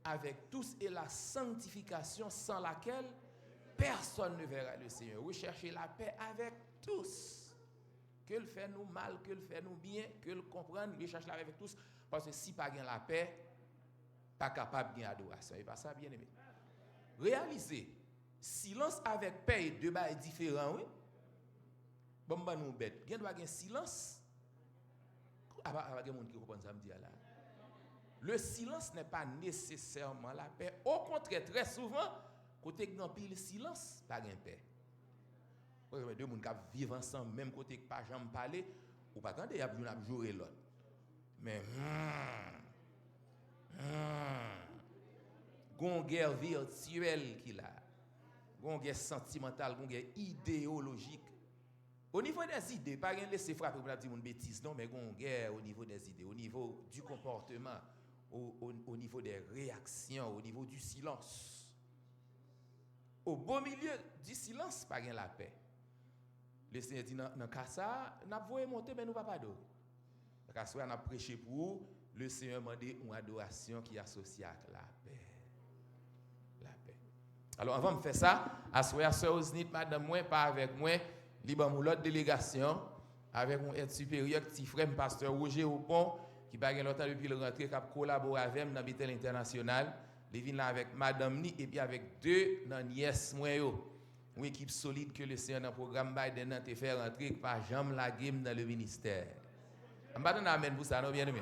avec tous et la sanctification sans laquelle personne ne verra le Seigneur. Rechercher la paix avec tous. Que le fait nous mal, que le fait nous bien, que le comprendre, rechercher la paix avec tous. Parce que si pas gain la paix, pas capable de gagner adoration. Et pas ça bien aimé. Réalisez, silence avec paix et deux bails différents, oui. Bon, nous bête. Il doit gagner silence. Avec monde qui comprend ça me dit là. Le silence n'est pas nécessairement la paix. Au contraire, très souvent, côté grand pile silence, pas gain paix. Deux monde qui vivent ensemble même côté que pas jamais parler, ou pas attendre y a jouer l'autre. Mais gon guerre virtuelle qui là. Gon guerre sentimentale, gon guerre idéologique. Au niveau des idées, pas rien laisser frapper pour dire mon bêtise non, mais gon guerre au niveau des idées, au niveau du comportement, au niveau des réactions, au niveau du silence. Au beau milieu du silence, pas rien la paix. Le Seigneur dit dans cas ça, n'a voyé monter mais nous pas adorer. Parce que on a prêché pour le Seigneur demandé une adoration qui est associée à la paix. La paix. Alors avant de faire ça, assoya sœur Osnit madame moi pas avec moi, libre mon l'autre délégation avec mon aide supérieur petit frère pasteur Roger Aupon qui pas longtemps depuis le rentrée qui a collaboré avec moi dans Bethel International. Il vient là avec madame ni et puis avec deux dans nièce moi yo. Une équipe solide que le Seigneur dans le programme Biden a fait rentrer par jamais la game dans le ministère. Je ne vais pas amen pour ça, non bien aimé.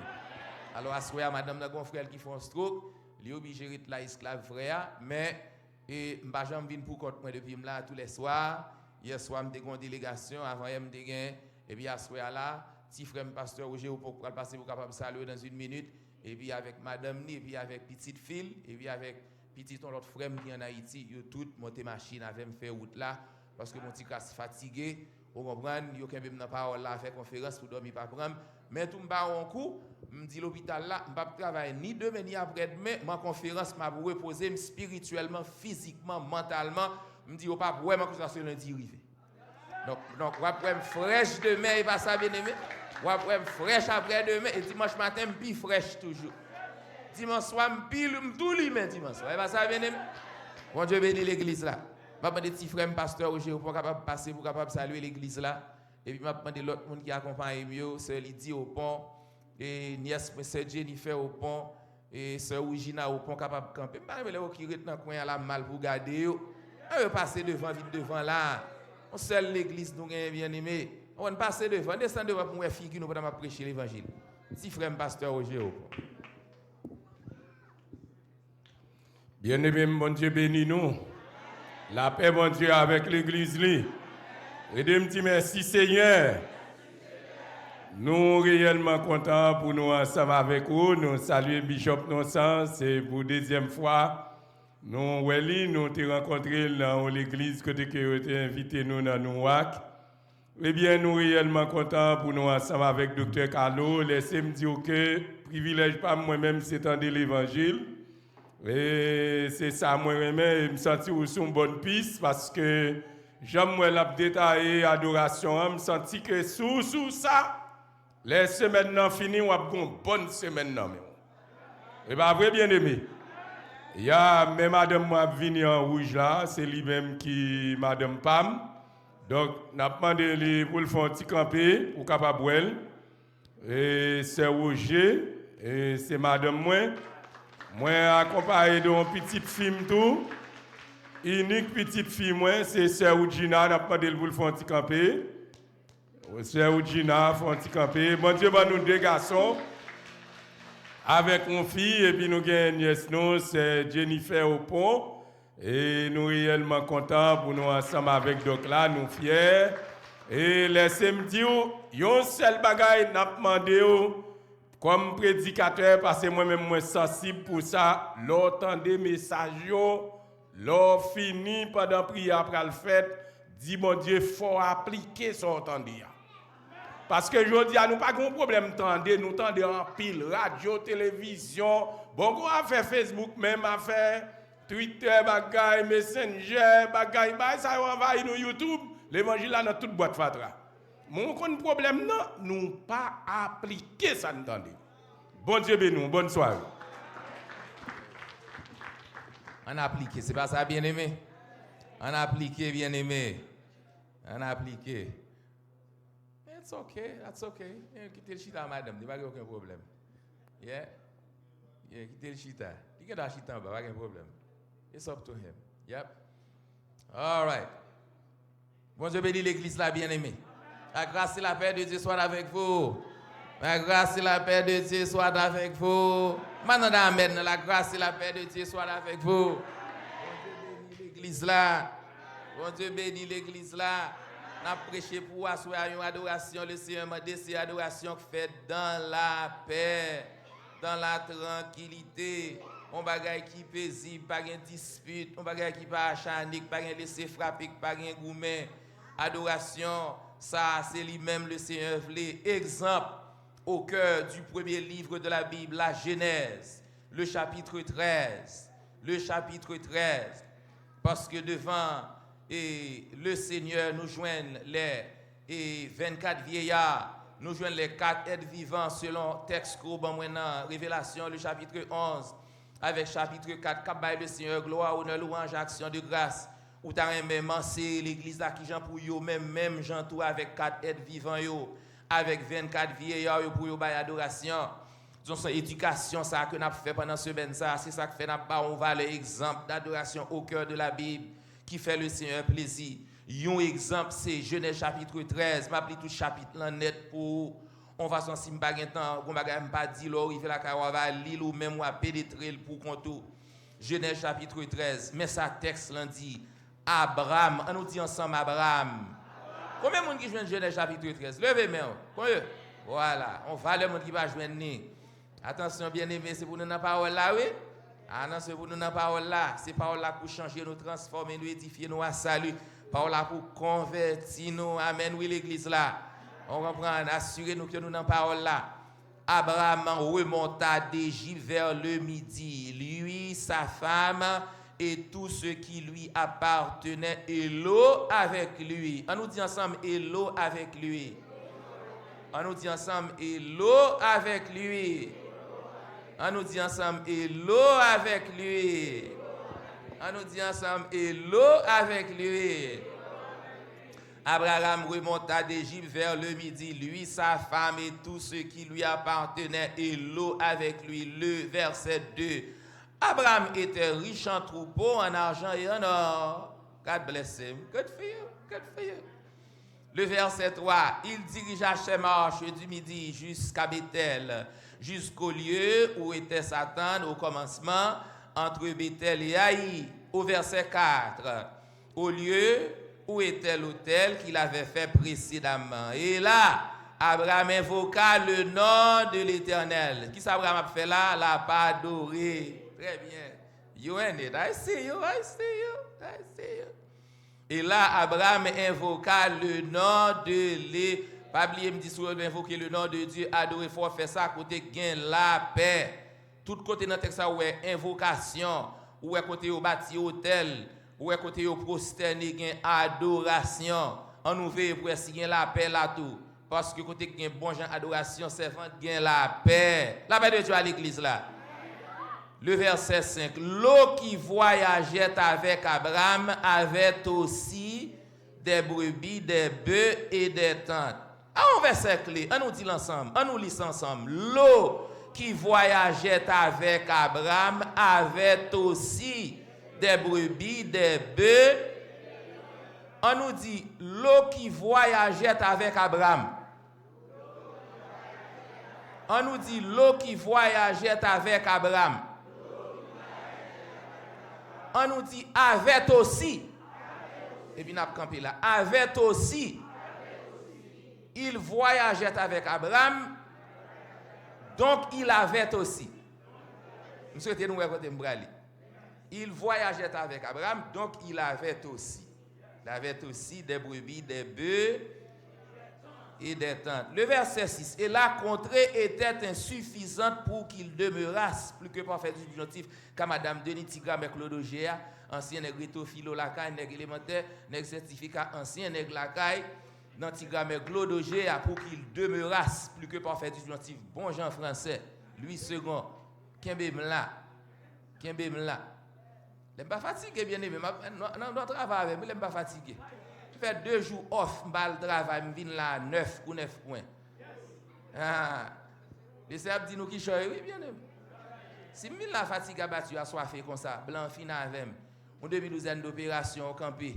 Alors, à ce moment madame n'a un frère qui fait un stroke, il est obligé de la esclave frère, mais je ne vais pas venir pour compte moi depuis là tous les soirs. Hier soir, je suis en délégation, avant je suis et puis à ce moment là, petit frère pasteur Roger pour passer pour capable saluer dans une minute, et puis avec madame ni, et puis avec petite fille, et puis avec petit ton l'autre frère qui en Haïti, yo tout monter machine avec me faire route là parce que mon petit casse fatigué, on comprendre, yo kembe dans parole là faire conférence pour dormir pas prendre, mais tout m'ba un coup, me dit l'hôpital là, m'pa travailler ni demain ni après-demain, ma conférence m'a reposer spirituellement, physiquement, mentalement, me dit pas vraiment que ça c'est lundi arrivé. Donc on va prendre fraîche demain et pas ça bien aimé. On va prendre fraîche après-demain et dimanche matin puis fraîche toujours. Dimanche soir, pile, tout lui met dimanche soir. Et bien ça vient. Bon Dieu bénit l'église là. Je vais demander petit frère pasteur Roger pour capable passer pour capable saluer l'église là. Et puis je vais demander l'autre monde qui accompagne mieux, sœur Lydie au pont et nièce sœur Jennifer au pont et sœur Regina au pont capable camper. Pas les qui rete dans coin là mal pour garder yo. On passer devant vite devant là. On seul l'église nous bien aimé. On passer devant, descendre devant pour une figure nous pour prêcher l'évangile. Petit frère pasteur Roger au pont. Bien-aimé, bon Dieu bénis nous. La paix, bon Dieu, avec l'église. Et de petit merci, Seigneur. Nous réellement contents pour nous ensemble avec vous. Nous saluons Bishop Nonsan. C'est pour deuxième fois. Nous, nous t'ai rencontré dans l'église que tu as invité nous dans Nouak. Eh bien, nous réellement contents pour nous ensemble avec Dr. Carlo. Laissez-moi dire que privilège pas moi-même, c'est entendre l'évangile. Et c'est ça, moi-même, je me sens sur une bonne piste parce que j'aime la détailler l'adoration. Je me sens que sous ça, les semaines non finies, on a une bonne semaine. Et bien, vrai, bien aimé. Il y a même madame moi venu en rouge là, c'est lui-même qui madame Pam. Donc, n'a demandé pour le faire un petit campé pour capable boire. Et c'est Roger et c'est madame moi accompagné d'un petite fille tout. Unique petite fille moi, c'est Sœur Gina, n'a demandé pour le faire un petit campé. Sœur Gina fait un petit campé. Bon Dieu va nous deux garçons. Avec une fille, et puis nous avons une nièce, c'est Jennifer Opon. Et nous sommes réellement contents pour nous ensemble avec Docla, nous fiers. Et laissez-moi dire, il y a un seul bagage que nous demandé comme prédicateur, parce que moi-même, je suis sensible pour ça. L'entendez message, l'on fini pendant la prière après le fait, dit mon Dieu, il faut appliquer ce entendu. Parce que je dis, nous pas de problème d'entendre, nous entendons en pile, radio, télévision, bon, on a fait Facebook même, a fait Twitter, bagay, Messenger, bagay, ça envahit nous YouTube, l'évangile là dans toute boîte fatra. Mon problème non, nous pas appliquer ça entendez. Bon Dieu béni, bonne soirée. On a appliqué, c'est pas ça bien aimé. On a appliqué bien aimé. On a appliqué. It's okay, that's okay. Quittez le chita, madame, il n'y a aucun problème. Yeah, quittez le chita. Il y a un chita, il n'y a aucun problème. It's up to him. Yep. All right. Bon Dieu bénit l'église là, bien-aimé. La grâce et la paix de Dieu soient avec vous. La grâce et la paix de Dieu soient avec vous. Maintenant, amen. La grâce et la paix de Dieu soient avec vous. Bon Dieu bénit l'église là. Bon Dieu bénit l'église là. On a prêché pour asseoir une adoration. Le Seigneur m'a dit, c'est adoration faite dans la paix, dans la tranquillité. On bagaille qui paisible, pas de dispute, on bagaille qui pas acharnique, pas de laisser frapper, pas de gourmet. Adoration, ça c'est lui-même le Seigneur voulait. Exemple au cœur du premier livre de la Bible, la Genèse, le chapitre 13. Le chapitre 13. Parce que devant le Seigneur nous joignent les 24 vieillards, nous joignent les 4 êtres vivants selon texte maintenant, Révélation, le chapitre 11. Avec chapitre 4, Kabaï le Seigneur, gloire, honneur, louange, action de grâce. Ou t'as même c'est l'église là qui j'en pour yo, même j'en tout avec 4 êtres vivants yo, avec 24 vieillards yo pour yo bail adoration. Donc son éducation ça que n'a fait pendant semaine ça, c'est ça que fait n'a pas on va l'exemple d'adoration au cœur de la Bible qui fait le Seigneur plaisir. Un exemple c'est Genèse chapitre 13, m'appli tout chapitre là net pour on va s'en sim pas temps, on va pas dire là arriver la on va lire ou même on pénétrer pour contour. Genèse chapitre 13, mais ça texte là dit Abraham, on nous dit ensemble Abraham. Combien de monde qui joue Genèse chapitre 13? Levez main. Combien? Voilà, on va le monde qui va joindre. Attention bien-aimés, c'est pour nous dans la parole là, oui? Ah non, c'est pour nous dans la parole là. C'est parole là pour changer, nous transformer, nous édifier, nous à salut. Parole là pour convertir nous. Amen, oui, l'église là. On reprend, assurer nous que nous dans la parole là. Abraham remonta d'Égypte vers le midi. Lui, sa femme et tout ce qui lui appartenait, et l'eau avec lui. On nous dit ensemble, et l'eau avec lui. On nous dit ensemble, et l'eau avec lui. On nous dit ensemble, et l'eau avec lui. On nous dit ensemble, et l'eau avec lui. Abraham remonta d'Égypte vers le midi, lui, sa femme et tout ce qui lui appartenait, et l'eau avec lui. Le verset 2. Abraham était riche en troupeaux, en argent et en or. God bless him. Good for you. Good for you. Le verset 3. Il dirigea ses marches du midi jusqu'à Bethel, jusqu'au lieu où était Satan au commencement, entre Bethel et Haï, au verset 4, au lieu où était l'autel qu'il avait fait précédemment. Et là, Abraham invoqua le nom de l'Éternel. Qu'est-ce qu'Abraham a fait là? L'a pas adoré. Très bien. You in it. I see you. Et là, Abraham invoqua le nom de l'Éternel. Pas oublier me dit souvent invoquer le nom de Dieu, adorer fort, faire ça côté gain la paix. Tout côté dans texte ça ouais invocation, ou est côté au bâti hôtel, ou est côté au prosterner gain adoration. On nous veut pour si gain la paix là tout. Parce que côté gain bon gens adoration servant gain la paix. La paix de Dieu à l'église là. Le verset 5, l'eau qui voyageait avec Abraham avait aussi des brebis, des bœufs et des tentes. Un verset clé, on nous dit l'ensemble, on nous lit ensemble. L'eau qui voyageait avec Abraham avait aussi des brebis, des bœufs. On nous dit l'eau qui voyageait avec Abraham. On nous dit l'eau qui voyageait avec Abraham. On nous dit avait aussi. Et puis, nous avons campé là. Avait aussi. Il voyageait avec Abraham. Donc, il avait aussi. Nous souhaitons nous écouter Mbrali. Il voyageait avec Abraham. Donc, il avait aussi. Il avait aussi des brebis, des bœufs et des tentes. Le verset 6. Et la contrée était insuffisante pour qu'il demeurasse plus que parfait du subjonctif, car Madame Denis Tigram et Claude Ogéa, ancien nègre philo lakay, nègre élémentaire, nègre certificat ancien nègre lakay, dans Tigram et Claude Ogéa, pour qu'il demeurasse plus que parfait du subjonctif. Bon Jean français, Louis second, Kembemla. Je ne suis pas fatigué, bien aimé. Non, travail avec moi, je ne suis pas fatigué. Je fais 2 jours off, je vais travail, je viens là 9 ou 9 points. Les serbe dit nous qui choye, oui, bien aimé. Si je suis fatigué, je suis assoiffé comme ça, blanc fin avec moi. En 2012 d'opération au campé.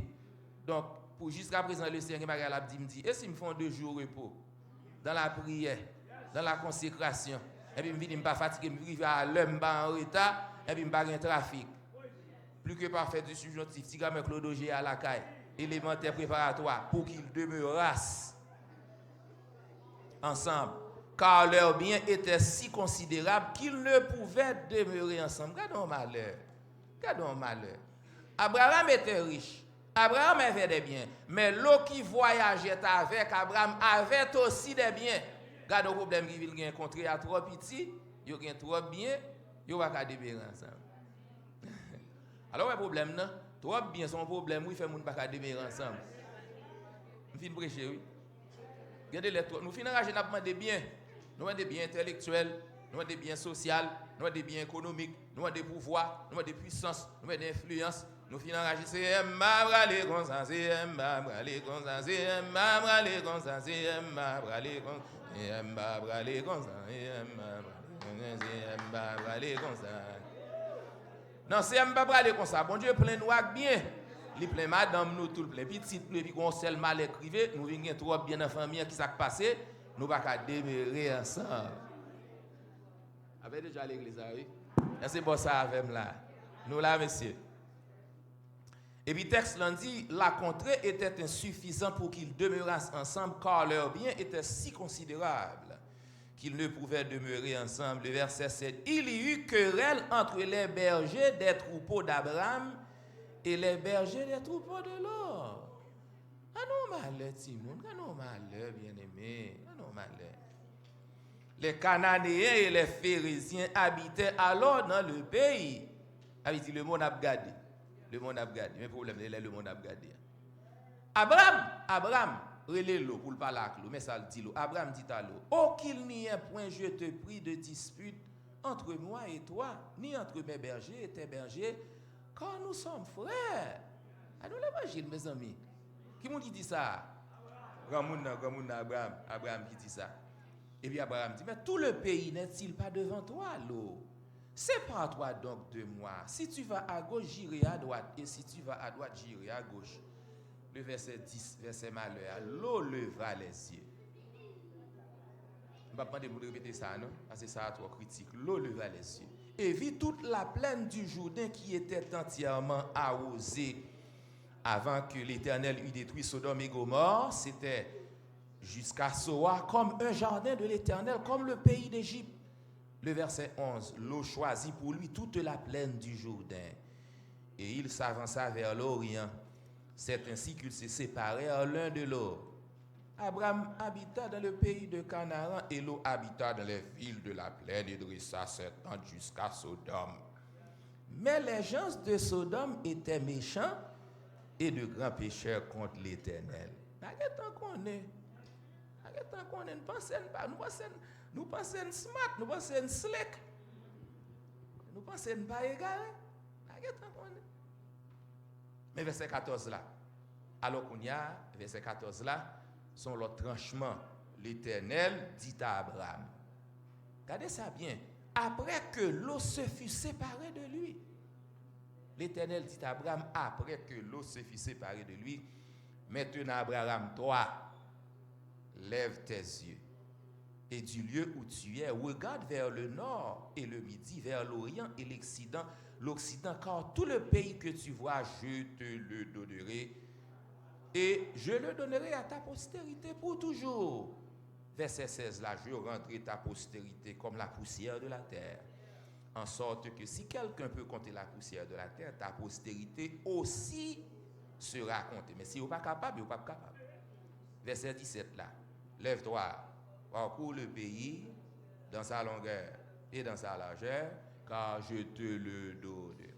Donc, pour jusqu'à présent, le Seigneur m'a dit, et si me font 2 jours repos, dans la prière, dans la consécration, et puis je ne suis pas fatigué, je suis à l'heure, je suis en retard, et puis je n'ai pas de trafic. Plus que parfait du subjonctif, si gamin Claude Ogé à la caille, élémentaire préparatoire, pour qu'ils demeurassent ensemble. Car leur bien était si considérable qu'ils ne pouvaient demeurer ensemble. Regardons malheur. Abraham était riche. Abraham avait des biens. Mais l'eau qui voyageait avec Abraham avait aussi des biens. Regardons le problème qu'il vient rencontrer à trop petit, il y a trop bien, il va pas demeurer ensemble. Alors, le problème, non? Trop bien, son problème, oui, fait moun pas demeurer ensemble. Nous finissons prêcher, oui. Regardez les trois. Nous finissons rager, nous avons des biens. Nous avons des biens intellectuels, nous avons des biens sociaux, nous avons des biens économiques, nous avons des pouvoirs, nous avons des puissances, nous avons des influences. Nous finissons rager, c'est m'abralé comme ça, c'est m'abralé comme ça, c'est m'abralé comme ça, c'est m'abralé comme ça, c'est m'abralé comme ça, c'est m'abralé comme ça. Non, c'est un pas parler comme ça. Bon Dieu plein nous avec bien. Il plein madame nous tout plein petit nous et puis qu'on seul mal écrivé, nous vinn trop bien dans famille qui s'est passé, nous pas qu'à demeurer ensemble. Avec déjà à l'église oui. C'est bon ça avec là. Nous là monsieur. Et puis texte là dit la contrée était insuffisante pour qu'ils demeurassent ensemble car leur bien était si considérable qu'ils ne pouvaient demeurer ensemble. Le verset 7. Il y eut querelle entre les bergers des troupeaux d'Abraham et les bergers des troupeaux de l'or. Ah non, malheur, Timon. Ah non, malheur, bien-aimé. Ah non, malheur. Les Cananéens et les Phérésiens habitaient alors dans le pays. Avait dit le monde a gardé. Le monde a gardé. Mais le problème, c'est le monde a gardé. Abraham. Relais l'eau pour le parler avec l'eau, mais ça le dit l'eau. Abraham dit à l'eau, oh qu'il n'y ait point, je te prie, de dispute entre moi et toi, ni entre mes bergers et tes bergers, car nous sommes frères. Ah, nous l'évangile, mes amis. Qui dit ça? Abraham qui dit ça. Et puis Abraham dit, mais tout le pays n'est-il pas devant toi, l'eau? Sépare-toi donc de moi. Si tu vas à gauche, j'irai à droite, et si tu vas à droite, j'irai à gauche. Le verset 10, verset malheur, l'eau leva les yeux. Je ne vais pas demander de répéter ça, non? Parce que ça a trop critique. L'eau leva les yeux. et vit toute la plaine du Jourdain qui était entièrement arrosée avant que l'Éternel eût détruit Sodome et Gomorrhe. C'était jusqu'à Soar comme un jardin de l'Éternel, comme le pays d'Égypte. Le verset 11, l'eau choisit pour lui toute la plaine du Jourdain. Et il s'avança vers l'Orient. C'est ainsi qu'ils se séparèrent l'un de l'autre. Abraham habita dans le pays de Canaan et Lot habita dans les villes de la plaine et dressa ses tentes jusqu'à Sodome. Mais les gens de Sodome étaient méchants et de grands pécheurs contre l'Éternel. Nous pensons smart, nous pensons slick, nous pensons pas égaré. Mais verset 14 là, alors qu'on y a, verset 14 là, sont le tranchement. L'Éternel dit à Abraham. Regardez ça bien. Après que l'eau se fut séparée de lui, l'Éternel dit à Abraham, après que l'eau se fut séparée de lui, maintenant Abraham, toi, lève tes yeux. Et du lieu où tu es, regarde vers le nord et le midi, vers l'orient et l'occident, car tout le pays que tu vois, je te le donnerai. Et je le donnerai à ta postérité pour toujours. Verset 16, là, je rendrai ta postérité comme la poussière de la terre. En sorte que si quelqu'un peut compter la poussière de la terre, ta postérité aussi sera comptée. Mais si vous n'êtes pas capable, vous n'êtes pas capable. Verset 17, là, lève-toi. Parcours le pays dans sa longueur et dans sa largeur, car je te le donnerai.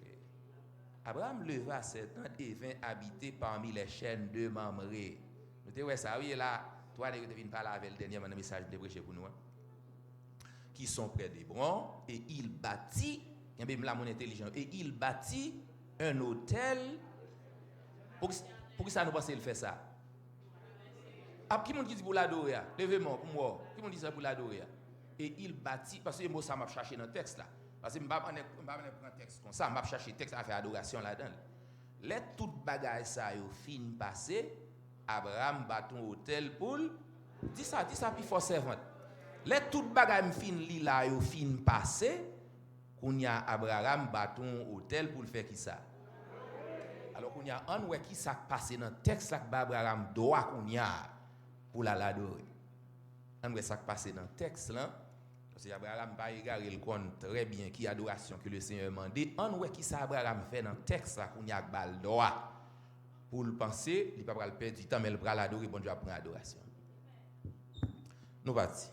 Abraham leva ses tentes et vint habiter parmi les chaînes de Mamré. Vous voyez ça, oui, là, toi, tu viens parler avec le dernier message de prêcher pour nous, hein? Qui sont près d'Hébron, et il bâtit, il y a mon intelligent, et il bâtit un hôtel. Pour ça, nous pensons qu'il fait ça? Ah, qui m'a dit pour l'adorer? Levez-moi pour moi. Qui m'a dit ça pour l'adorer? Et il bâtit, parce que moi, ça m'a cherché dans le texte là. Parce que je ne vais pas prendre un texte comme ça, je vais chercher le texte à faire adoration là-dedans. Les toutes bagailles ça, yo fin passé, Abraham bâtit un hôtel pour. Dis ça puis fort servante. Les toutes bagailles fin li là, yo fin passé, qu'on y a Abraham bâtit un hôtel pour faire qui ça? Alors qu'on y a un ouais qui ça passé dans le texte là que Abraham doit qu'on y a pour l'adorer. On voit ça passé dans le texte là. Parce que Abraham va égarer le compte très bien qui adoration que le Seigneur demandé. On voit qui ça Abraham fait dans le texte là qu'on y a bal droit. Pour le penser, il ne va pas perdre du temps mais il va l'adorer bon Dieu après adoration. Nous partis.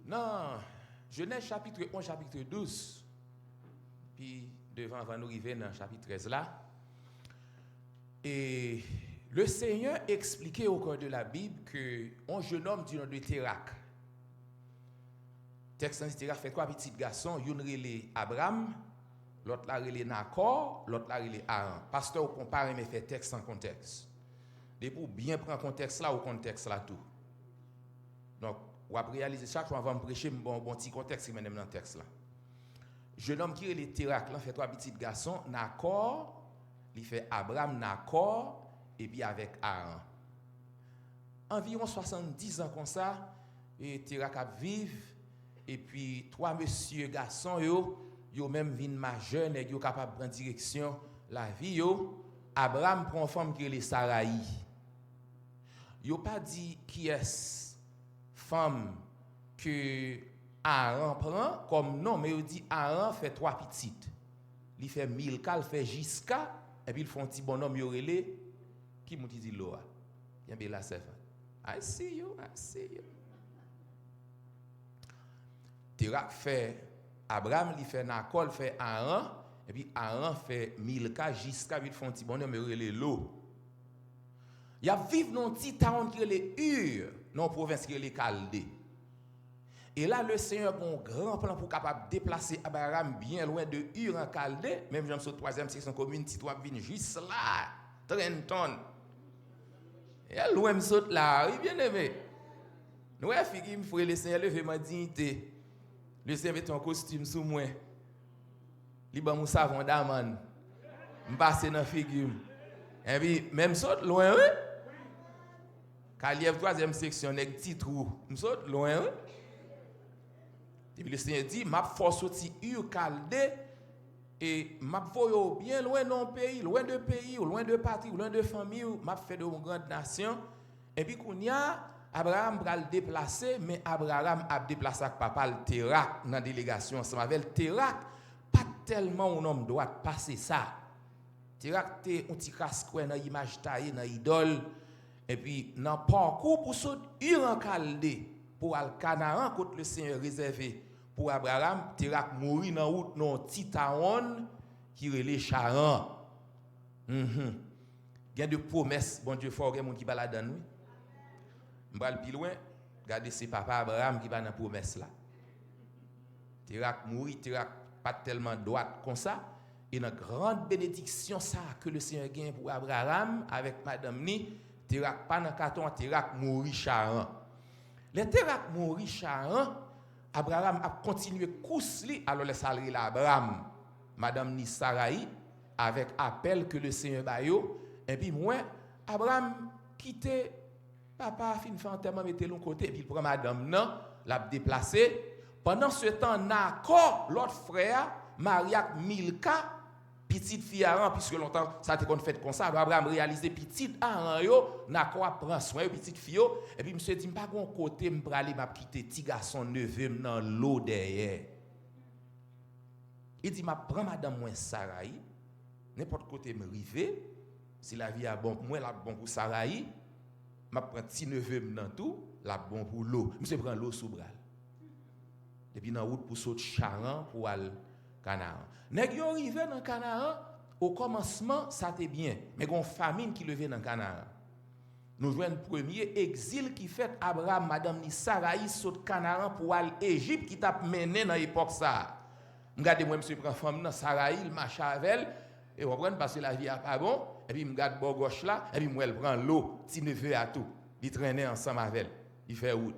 Non, Genèse chapitre 11 chapitre 12. Puis devant avant nous arriver dans chapitre 13 là. Et le Seigneur expliquait au cours de la Bible qu'un jeune homme du nom de Térak. Texte en Térak fait trois petits garçons, une relé Abraham, l'autre la relé Nakor, l'autre la relé Aaron. Pasteur compare mais fait texte sans contexte. Et pour bien prendre contexte là au contexte là tout. Donc, on va réaliser chaque fois avant de prêcher bon petit contexte qui mène dans le texte là. Jeune homme qui relé Térak là fait trois petits garçons, Nakor, il fait Abraham, Nakor, et puis avec Aaron. Environ 70 ans comme ça, et Térak a vivre, et puis trois messieurs garçons, yo même vin majeur, et yo capable de prendre direction la vie, Abraham prend une femme qui est Saraï. Yo pas dit qui est femme que Aaron prend comme non, mais yo dit Aaron fait trois petites. Il fait Milka, il fait Jiska, et puis ils font un petit bonhomme yorelé qui m'a dit Loa. Il y a la servante. I see you. Térak fait Abraham, il fait Nakol, fait Aaron, et puis Aaron fait Milka, Jiska, puis ils font un petit bonhomme yorelé l'eau. Il y a vivre dans un petit town qui est les Ur, dans la province qui est les Chaldées. Et là, le Seigneur a un grand plan pour capable déplacer Abraham bien loin de Ur en Chaldée, même dans la troisième section commune, si tu viens juste là, 30 tonnes. Et loin de là, oui, bien aimé. Nous, il faut le Seigneur lever ma dignité. Le Seigneur met un costume sous moi. Il va me savon d'amande. Je passe dans la figure. Et puis, même saute loin, oui. Quand il y a la troisième section, avec petit trou, je saute loin, oui. Et puis le Seigneur dit, m'a force sorti Ur Chaldée et m'a voyo bien loin d'un pays, loin de patrie, loin de famille, m'a fait de une grande nation. Et puis qu'on y a Abraham va le déplacer, mais Abraham a déplacé avec papa le Térak dans la délégation ensemble avec le Térak. Pas tellement un homme doit passer ça. Térak était un petit casse-coué dans l'image taillée, dans l'idole. Et puis dans le parcours pour sauter Ur en Chaldée, pour aller Canaan, contre le Seigneur réservé pour Abraham, Térak mourit dans la route dans Titaon qui relève Charan. Il y a des promesses, bon Dieu fort, il y a des gens qui baladent dans nous. Je vais aller plus loin, regardez c'est papa Abraham qui va dans la promesse là. Térak mourit, Térak pas tellement droite comme ça. Et une grande bénédiction ça que le Seigneur gagne pour Abraham avec madame ni, Térak pas dans carton, Térak mourit Charan. Les Térak mourit Charan, Abraham a continué course li, alors les salariés l'Abraham, madame ni Sarai avec appel que le Seigneur bayo et puis moi Abraham quitté papa fin fait enterrement mettait l'autre côté puis il prend madame non l'a déplacé pendant ce temps Nacor l'autre frère Mariak Milka petite fille Aran puisque longtemps ça était qu'on fait comme ça Abraham réaliser petite Aran yo Nacor prend soin petite fille et puis monsieur dit pas gon côté me aller m'a quitter petit garçon neveu dans l'eau derrière il dit m'a prend madame moi Sarai n'importe côté me river si la vie est bon pour moi la bon pour Sarai m'a prend petit neveu dans tout la bon pour l'eau monsieur prend l'eau sous bras et puis dans route pour sauter Charan pour aller Canaan nèg yo arrivé dans Canaan au commencement ça était bien mais gon famine qui levé dans Canaan nous joignent premier exil qui fait Abraham madame ni Sarai saute Canaan pour aller Égypte qui t'a mené dans époque ça regardez moi monsieur prend femme dans Sarai il marche avec elle et on prend parce que la vie a pas bon et puis me regarde bord gauche là et puis moi elle prend l'eau petit neveu à tout il traînait ensemble avec elle il fait route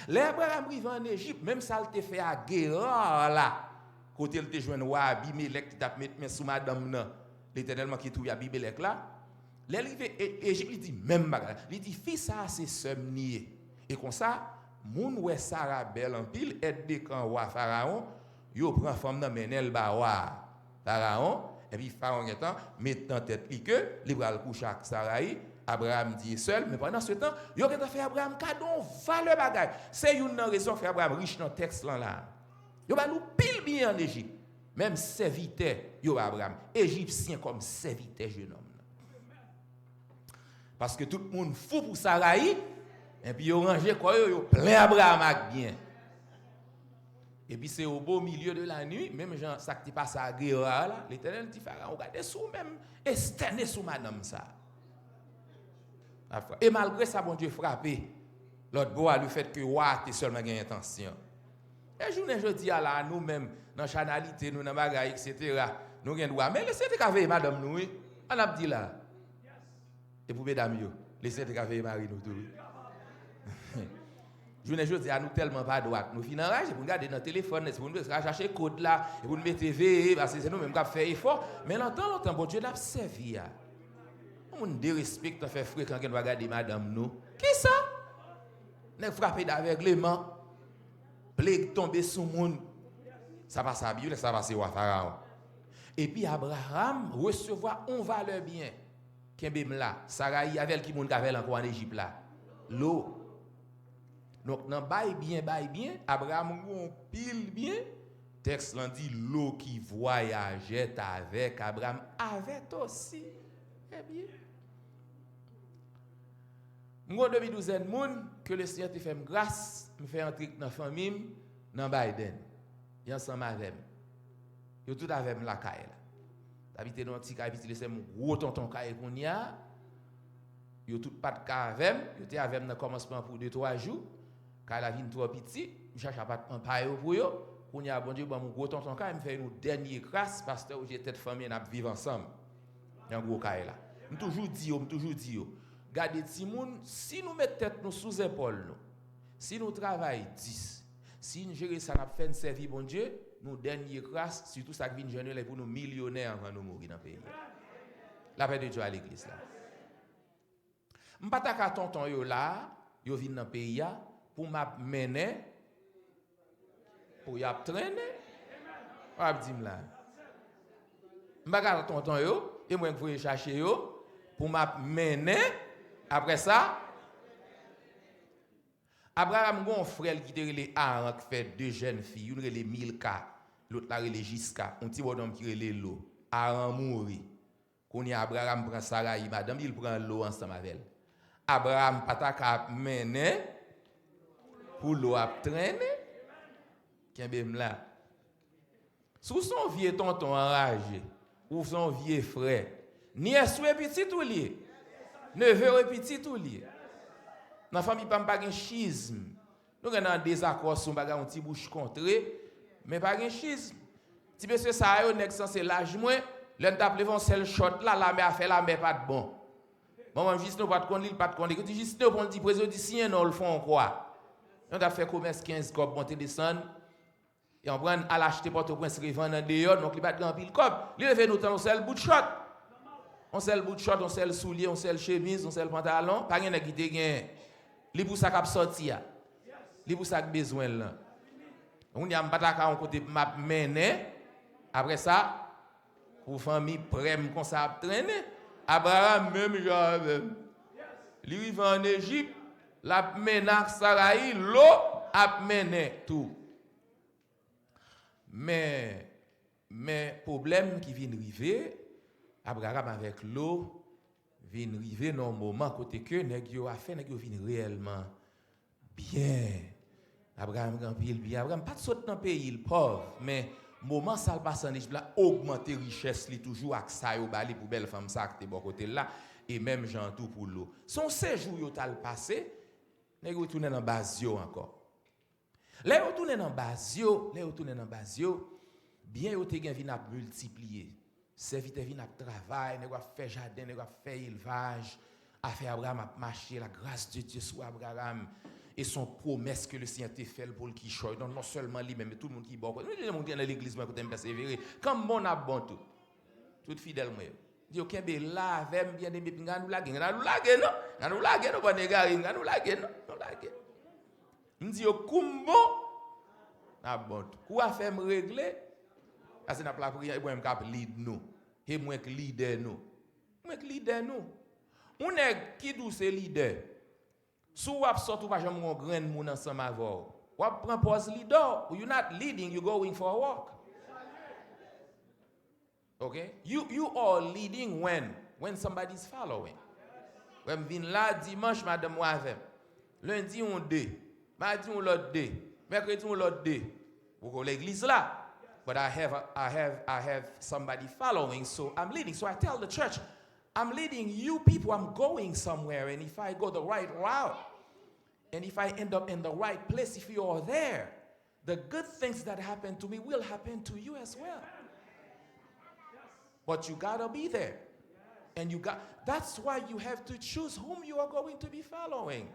l'Abraham arrive en Égypte même ça il te fait à Guérard là côté il te joindre roi Abimelech qui t'a mettre main sous madame nan l'éternellement qui trouve Abimelech là l'arrivé Égypte il dit même bagarre il dit fils ça c'est somme nié et comme ça moun ouais Sarah belle en pile aide de camp roi pharaon yo prend femme nan menel ba roi pharaon et puis pharaon étant met dans tête li que li pral coucher avec Sarai Abraham dit seul mais pendant ce temps yo a fait Abraham cadeau valeur bagage c'est une raison fait Abraham riche dans texte là yo va nous pile bien en Égypte même serviteur yo Abraham égyptien comme serviteur jeune homme parce que tout le monde fou pour Sarai et puis yo ranger quoi yo plein Abraham avec bien et puis c'est au beau milieu de la nuit même Jean ça qui passe à Guérard là l'Éternel dit Pharaon regardez sous même esterné sous madame ça et malgré ça bon Dieu frappé l'autre bois le fait que roi t'es seulement gagne intention et journée jeudi à là nous même dans chanalité nous dans bagaille etc. nous gagne droit mais laissez te caver madame nous oui on a dit là et pour mesdames yo laissez te caver mari nous tout journée jeudi à nous tellement pas droite nous fin enrage pour regarder dans téléphone pour nous chercher code là et pour nous mettre veiller parce que c'est nous même qui faire effort mais longtemps bon Dieu l'a servi à on dérespecte fait fréquent quand on regarder madame nous qui ça n'est frappé d'aveuglement plague tomber sous monde ça passe à Bible ça passe à Pharaon et puis Abraham recevoir on valeur bien kembem là Sarai avec qui monde avait encore en Égypte là l'eau donc dans bail bien Abraham on pile bien texte là dit l'eau qui voyageait avec Abraham avait aussi eh bien moi depuis 12 moun que le Seigneur te fait grâce me fait entrer dans famille dans Biden y ensemble avec yo tout avec la caille là habiter dans petit caille petit laisser mon gros tonton caille qu'on y a yo tout pas de caille avec yo était avec dans commencement pour 2-3 jours quand la vie trop petit je cherche pas un paille pour yo qu'on y a bon Dieu bon mon gros tonton caille me fait une dernière grâce pasteur où j'étais famille n'a vivre ensemble un gros caille là me toujours dit yo gardez Timoun, si nous mettons tête nous sous épaule nous, si nous travaillons 10, si nous gérons ça, nous faisons servir bon Dieu, nous dernier grâce, surtout ça qui vient de pour nous millionnaires avant nous mourir dans le pays. La paix de Dieu à l'église là. M'pata ka tonton yo là, yo vinn dans le pays pour m'a mener pour y traîner. Pas dire là. M'bagala tonton yo et moi faut chercher yo pour m'a mener après ça Abraham gon frère qui te relé Aaron qui fait deux jeunes filles, une relé Milka, l'autre la relé Jiska, un petit bonhomme qui relé l'eau. Aaron mouri. Qu'on y Abraham prend Sarai madame, il prend l'eau ensemble avec elle. Abraham pataka mener pour l'eau a traîner. Kembem là. Sous son vieux tonton enragé ou son vieux frère, ni est-ce petit ou lié, neveu petit ou lié. Dans la famille, pas de schisme. Nous avons un désaccord sur un petit bouche contré, mais pas de schisme. Si monsieur ça est censé l'âge moins, l'un tape vont seul shot là, la mère a fait la mère pas de bon. Maman juste nous pas de conduire, pas de conduire. Tu juste nous pour dire président dit si non le font quoi. On a fait commerce 15 cop monter descendre. Et on prend à l'acheter Port-au-Prince revendre en dehors, donc il va grand pile cop. Il lever nous temps on seul bout de shot. On seul bout de shot, on seul soulier, on seul chemise, on seul pantalon, pas rien qui te gain. Li pour ça cap sortir. Li pour ça besoin là. On y a m'bataka on côté m'a mener. Après ça pour famille prème comme ça traîner. Abraham même genre lui va en Égypte, la menak Sarai l'eau a mené tout. Mais problème qui vient arriver, Abraham avec l'eau vient arriver dans un moment côté que nèg yo a fait nèg yo vient réellement bien. Abraham grand pile bien. Abraham pas saute dans pays pauvre, mais moment ça le passe en Égypte là augmenter richesse li toujours ak ça yo bali pour belle femme ça qui bon côté là et même Jean tout pour l'eau. Son séjour yo t'a le passé, nèg yo tourner dans base yo encore. Là yo tourner dans base yo, bien yo te gen vinn a multiplier. Serviteur vinn a travail, nèg a fait jardin, nèg a fait élevage, a fait Abraham a marcher la grâce de Dieu sur Abraham et son promesse que le Seigneur t'a fait pour le qui choy non seulement lui mais tout le monde qui bon. Le monde qui dans l'église moi côté persévérer, comme bon a bon tout fidèle moi. Dit OK ben là avec bien aimé nga nous laguer non bon négari nga nous laguer non m'di yo kumbo na bon quoi faire me régler parce que n'a pas prière et moi me cap lead nous et moi que leader nous on est qui douce leader sous wap sort ou pas jamais on grand moun ensemble avec wap prend pose leader you not leading you going for a walk. Okay, you are leading when somebody's following. When vin là dimanche madame moi avec lundi on deux mardi on l'autre deux mercredi on l'autre deux pour l'église là. But I have somebody following, so I'm leading. So I tell the church, I'm leading you people, I'm going somewhere, and if I go the right route, and if I end up in the right place, if you are there, the good things that happen to me will happen to you as well. But you gotta be there. And that's why you have to choose whom you are going to be following.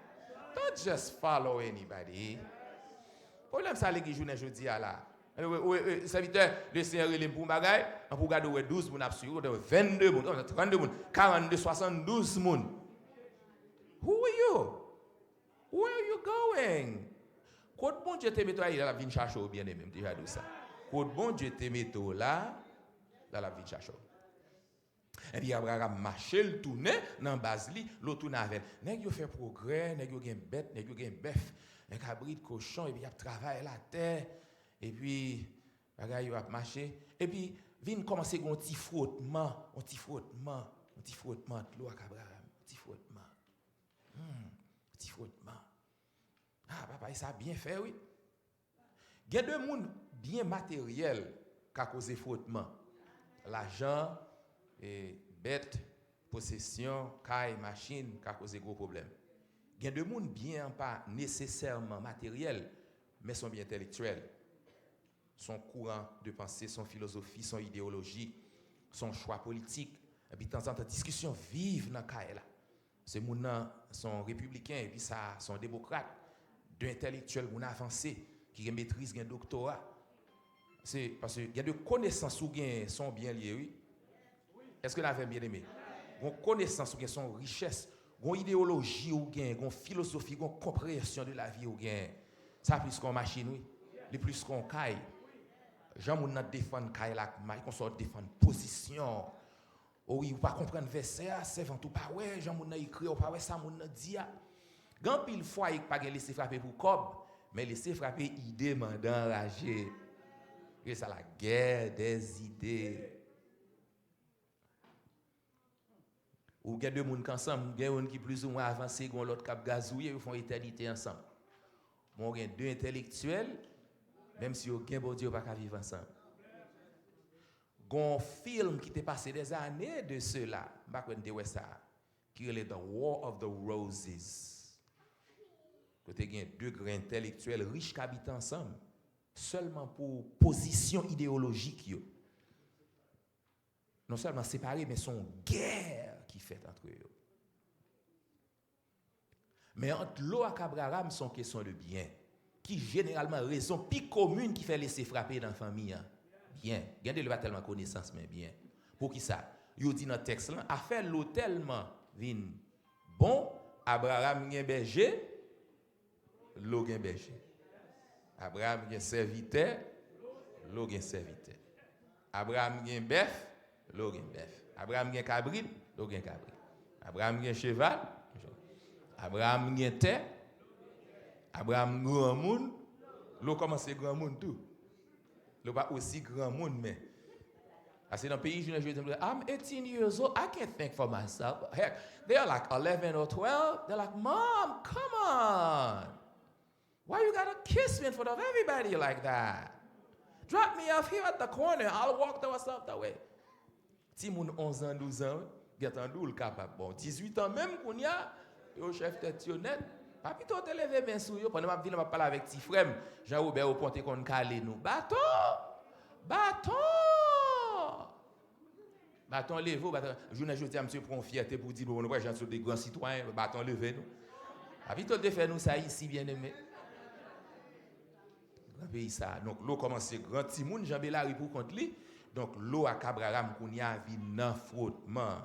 Don't just follow anybody. Problème ça l'église journée jeudi à là. Serviteur, le Seigneur il est pour bagaille, on pour garder 12 moun absolu, 22 moun, 32 moun, 42, 72 moun. Who are you? Where are you going? Côte bon Dieu te met là la vie chercher bien aimé, déjà dit ça. Côte bon Dieu te met là la vie chercher. Et puis Abraham marcher le tourner dans base li, l'autre tourner avec. Nèg yo fait progrès, nèg yo gen bête, nèg yo gen bœuf, un cabrit, cochon et puis y a travail la terre. Et puis, bagay yo a marché. Et puis, vin commencer un petit frottement de l'eau avec Abraham. Petit frottement. Ah, papa, ça a bien fait, oui. Il y a deux monde bien matériel qui a causé frottement. L'argent, et bête, possession, caille, machine, qui a causé gros problème. Il y a deux monde bien pas nécessairement matériel, mais sont bien intellectuels. Son courant de pensée, son philosophie, son idéologie, son choix politique. Et puis, de temps en temps, discussion vive dans le là. Ces gens sont républicains et puis ça sont démocrates, d'intellectuels, qui ont avancé, qui maîtrisent un doctorat. C'est parce qu'il y a des connaissances qui sont bien liées, oui. Est-ce que vous avez bien aimé? Des connaissances qui sont richesses, des idéologie, des philosophie, des compréhension de la vie. Ça plus qu'une machine, oui. les plus qu'on caille. Jean moun nan défendre caille la qu'on sort défendre position. Oui, ou pas comprendre verset, c'est vent ou pas ouais, Jean moun nan écrit ou pas ouais ça moun nan dit. Gan pile fois il pas laisser frapper pour cob, mais laisser frapper idée mandant enragé. Et ça la guerre des idées. Ou gen deux moun ensemble, gen un qui plus ou moins avancé, gon l'autre cap gazouiller, ils font éternité ensemble. Bon gen deux intellectuels, même si yo gen bon Dieu pas vivre ensemble. Gon film qui t'est passé des années de cela, pas qu'on te ça, qui est The War of the Roses. Côté gen deux grands intellectuels riches qui habitent ensemble seulement pour position idéologique yo. Non seulement séparés mais son guerre qui fait entre eux. Mais entre l'eau et Abraham sont question de bien, qui généralement raison plus commune qui fait laisser frapper dans la famille. Bien, gardez le pas tellement connaissance mais bien. Pour qui ça? Yo dit dans le texte là, a fait l'eau tellement vin bon, Abraham gen berger, l'eau gen berger. Abraham gen serviteur, l'eau gen serviteur. Abraham gen bœuf, l'eau gen bœuf. Abraham gen cabrit, l'eau gen cabrit. Abraham gen cheval, Abraham gen terre. Abraham grand monde, l'eau commence grand monde tout. L'eau pas aussi grand monde mais parce que dans le pays je dis I'm 18 years old, I can't think for myself. Heck, they're like 11 or 12. They're like, "Mom, come on. Why you gotta kiss me in front of everybody like that? Drop me off here at the corner. I'll walk the rest of the way." Si moun 11 ans, 12 ans, get un doule capable. Bon, 18 ans même qu'on y a, yo chef tête net. Papi to te levé ben sou yo pendant m'a vinn m'a parler avec ti frère Jean-Robert au ponte kon calé nous. Bâton! Bâton levé, bâton. Journée jodi a monsieur prend fierté pour dire bon nous gens sont des grands citoyens, bâton levé nous. Papi to te fait nous ça ici bien aimé. Grand pays ça. Donc l'eau commence grand ti moun Jean Bellary pour contre lui. Donc l'eau à Abraham qu'on y a vu nan frottement.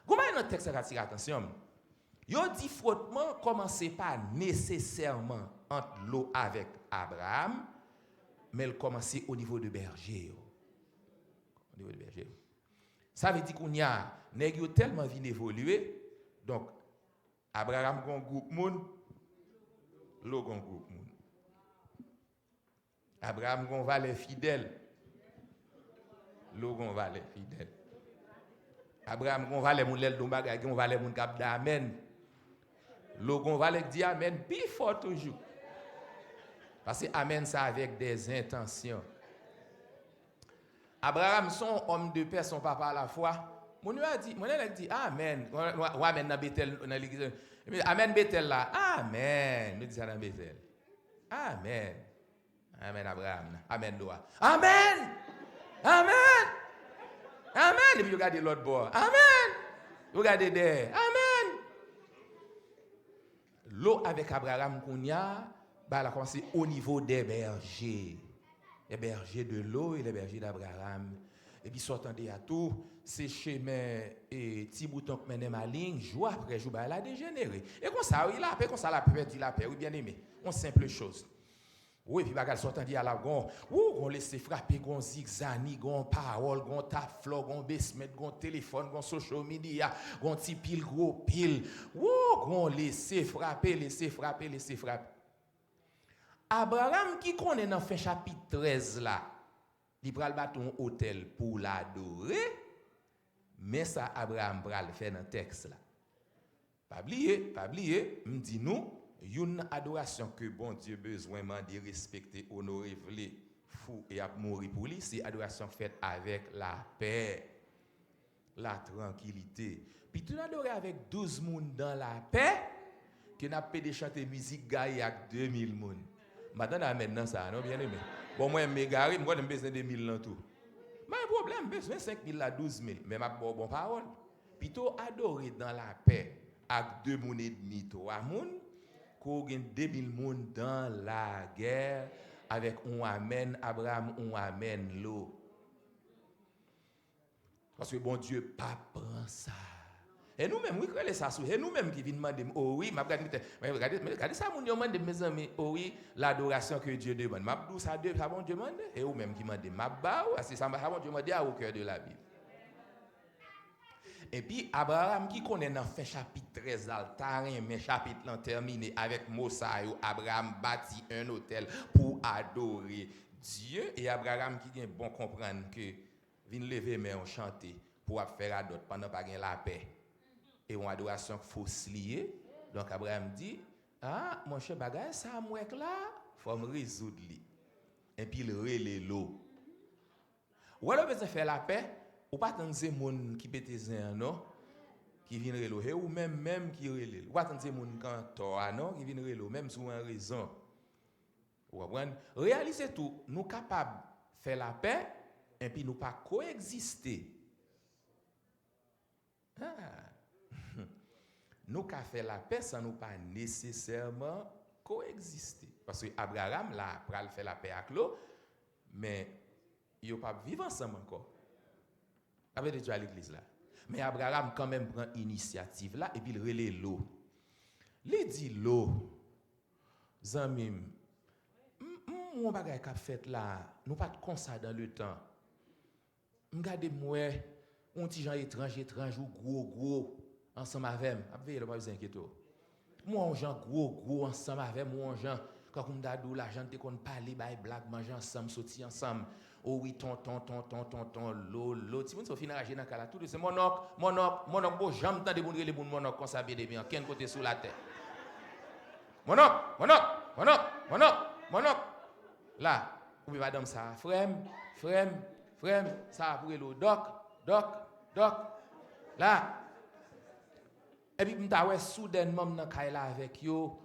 Comment notre texte attire attention? Yo dit frottement commence pas nécessairement entre l'eau avec Abraham, mais elle commence au niveau de berger. Au niveau de berger. Ça veut dire qu'on y a nèg yo tellement vinn évoluer. Donc Abraham gon groupe moun, l'eau gon groupe moun. Abraham gon valet fidèle. L'eau gon valet fidèle. Abraham gon valet moun lèl don bagay, gon valet moun k'ap d'amen. Logon va le dire amen plus fort toujours. Parce que amen ça avec des intentions. Abraham son homme de paix, son papa à la fois. Mon a dit amen. Ou amen dans Bethel dans l'église. Amen Bethel là. Amen. Nous dit ça dans Bethel. Amen. Amen Abraham. Amen Noah. Amen. Amen. Amen. Et puis regardez l'autre bord. Amen. Regardez derrière. Amen. L'eau avec Abraham Kounia, elle a commencé au niveau des bergers. Les bergers de l'eau et les bergers d'Abraham. Et puis, s'entendez à tout, ces chemins et petits boutons qui mènent ma ligne, jour après jour, elle a dégénéré. Et comme ça, oui, la paix, comme ça, la paix, dit la paix, oui, bien aimé. On simple chose. Oui, puis, bagal s'entendez à la gon, on laisse frapper, gon zigzani, gon parole, gon tap flow, gon basement, gon téléphone, gon social media, gon petit pile, gros pile. On laisse frapper. Abraham qui connaît dans fin chapitre 13 là, il pral bâton hôtel pour l'adorer, mais ça Abraham pral faire dans texte là. Pas oublier, me dit nous, une adoration que bon Dieu besoin de respecter, honorer, vle, fou et à mourir pour lui, c'est adoration faite avec la paix, la tranquillité. Puis tu adorer avec 12 moun dans la paix, que n'a pas de chanter musique gaille avec 2000 moun. Maintenant maintenant ça non bien aimé. Bon moi me garer, moi j'ai besoin de 1000 là tout. Mais problème besoin 5000 là 12000, mais m'a bon parole. Plutôt adorer dans la paix avec 2 moun et demi 3 moun, qu'on gagne 2000 moun dans la guerre avec un amen Abraham, un amen l'eau. Parce que bon Dieu pas prend ça. Et nous-mêmes, oui, c'est ça. Et nous-mêmes qui venons demander, oh oui, regardez ça, mon Dieu, mes amis, oh oui, l'adoration que Dieu demande. Ma douce ça Dieu, ça bon Dieu demande. Et vous-même qui demandez, ma bah, c'est ça, bon Dieu demande au cœur de la Bible. Et puis, Abraham qui connaît dans fin chapitre 13 altar, mais chapitre l'an terminé avec Mosaïo, Abraham bâtit un hôtel pour adorer Dieu. Et Abraham qui vient bon comprendre que vient lever mais on chanter pour faire à d'autres pendant pas la paix. Et une adoration fausse liée. Donc Abraham dit, ah, mon cher bagage, ça moi là, faut me résoudre li. Et puis il relève l'eau. Ou alors besoin faire la paix, ou pas attendre ces monde qui pète non, qui viennent relève ou même qui relève. Ou pas attendre ces monde quand toi non, qui viennent relève même sous une raison. Vous comprenez? Réaliser tout, nous capables de faire la paix et puis nous pas coexister. Nous avons fait la paix sans nous pas nécessairement coexister. Parce que Abraham, là, pour faire la paix avec l'eau, mais il n'a pas vivre ensemble encore. Avec Dieu à l'église là. Mais Abraham, quand même, prend l'initiative là et puis il relaie l'eau. Il dit l'eau, Zamim, mon bagage qu'a fait là, nous pas comme ça dans le temps. Regardez moi, un petit gens étranger ou gros ensemble avec moi. Veillez le pas vous inquiéter. Moi on gens gros ensemble avec moi on gens quand on dadou l'argent te qu'on parler bail blague manger ensemble sortir ensemble. Oh oui tonton l'eau ti moun so fin rager dans cala tout c'est mon oncle bon jambe tande moun rele mon oncle comme ça bien ken côté sous la terre. Mon oncle là ou madame ça frère ça pour l'eau doc là et puis m'ta ouais soudainement dans kaila avec yo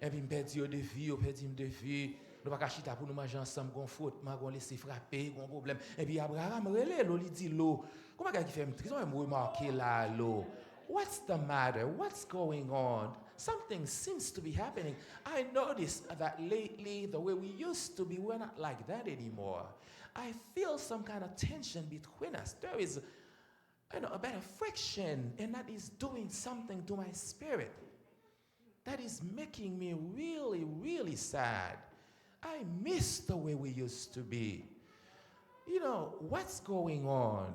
et puis m'perdi yo de vie nous pas chita pour nous manger ensemble gon faute m'a gon laisser frapper gon problème et puis Abraham relé l'eau li dit l'eau comment gars qui fait triste on me remarquer là l'eau what's the matter what's going on something seems to be happening I noticed that lately the way we used to be we're not like that anymore I feel some kind of tension between us there is a bit of friction and that is doing something to my spirit that is making me really sad I miss the way we used to be. You know, what's going on?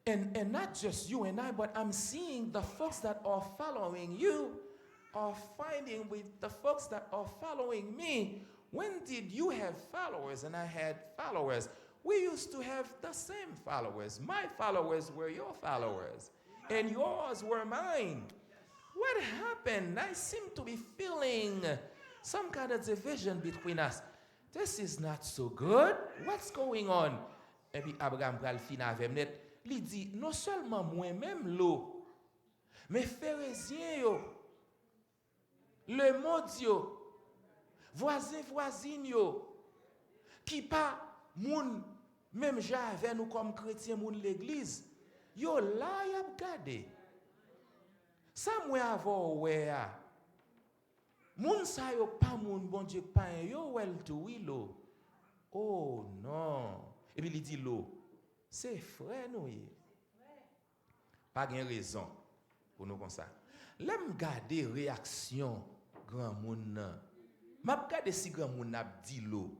And not just you and I, but I'm seeing the folks that are following you are finding with the folks that are following me. When did you have followers and I had followers? We used to have the same followers. My followers were your followers, and yours were mine. What happened? I seem to be feeling some kind of division between us. This is not so good. What's going on? Et puis Abraham pral fin avec net, il dit non seulement moi-même l'eau, mais pharisiens yo, le monde yo, voisine yo, qui pas moun même j'avais nous comme chrétiens moun l'église, yo là y a regardé. Ça moi avant ouais a. Moun sa yo pas moun bon Dieu pas yo wel to wilo. Oh non. Et puis il dit l'eau. C'est frère nous. Pas de raison pour nous comme ça. L'aime garder réaction grand moun nan. M'a garder si grand moun n'a dit l'eau.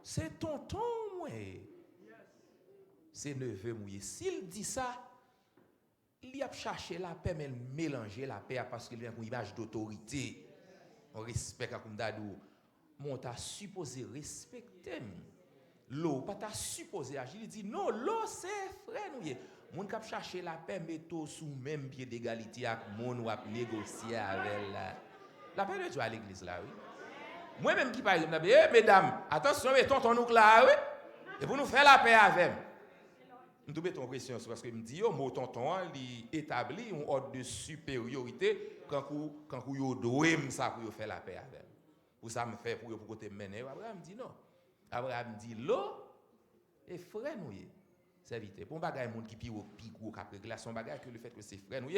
C'est tonton moi. C'est neveu mouillé. S'il dit ça, il a cherché la paix mais mélanger la paix parce qu'il vient avec une image d'autorité. On respecte comme dadou. Mon t'a supposé respecter. L'eau pas t'a supposé agir. Il dit non, l'eau c'est frère nous. Mon cap chercher la paix metto sous même pied d'égalité avec mon ou à négocier avec la paix de Dieu à l'église là oui. Moi même qui par exemple mesdames, attention mais tonton nous là oui. Et pour nous faire la paix avec. Nous devons mettre en question parce que me dit yo mot tonton il établit un ordre de supériorité quand vous doit ça pour faire la paix avec. Pour ça me fait pour côté mener. Abraham dit non. Abraham dit l'eau et frère nous serviteur. Pour bagay monde qui pire gros qu'après relation bagay que le fait que c'est frère nous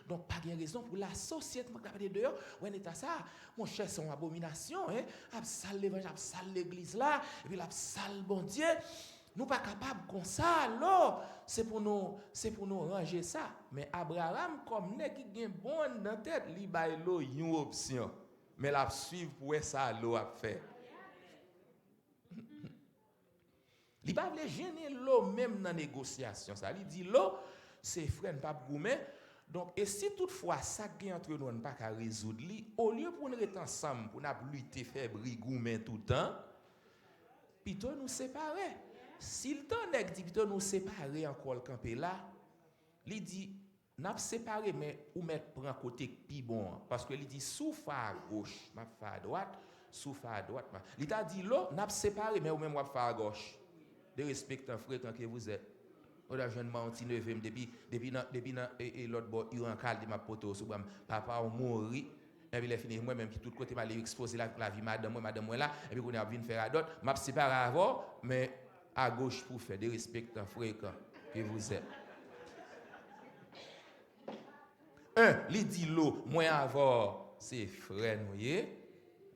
donc pas de raison pour la société m'a regarder dehors ouais état ça mon cher c'est une abomination hein a sale l'évangile a sale l'église là et puis la sale bon Dieu nous pas capable comme ça là, c'est pour nous ranger ça. Mais Abraham comme nèg qui gen bon dans tête, li bay lo une option. Mais la suivre pour ça lo a fait. Li pa vle gêner lo même dans négociation ça. Li dit lo c'est frère pas goumen. Donc et si toutefois ça qui entre nous pas ka résoudre li, au lieu pour nous être ensemble pour n'a lutter faire brigoumen tout le temps, plutôt nous séparer. Si le temps nèg dit plutôt nous séparer encore camper là, li dit n'a séparé mais ou mettre prend côté pi bon parce que il dit soufa à gauche, m'a fa à droite, soufa à droite. Il t'a dit là n'a séparé mais ou même m'a fa à gauche. De respect en frère que vous êtes. On a jeune mon petit neveu depuis et l'autre bord il en cal de ma poto sous papa on mourir et puis il est fini moi même qui tout côté m'a exposer la vie madame moi là et puis on a vinn faire à d'autres m'a séparé avant mais à gauche pour faire de respect en frère que vous êtes. Li dit l'eau moins avant c'est frère nous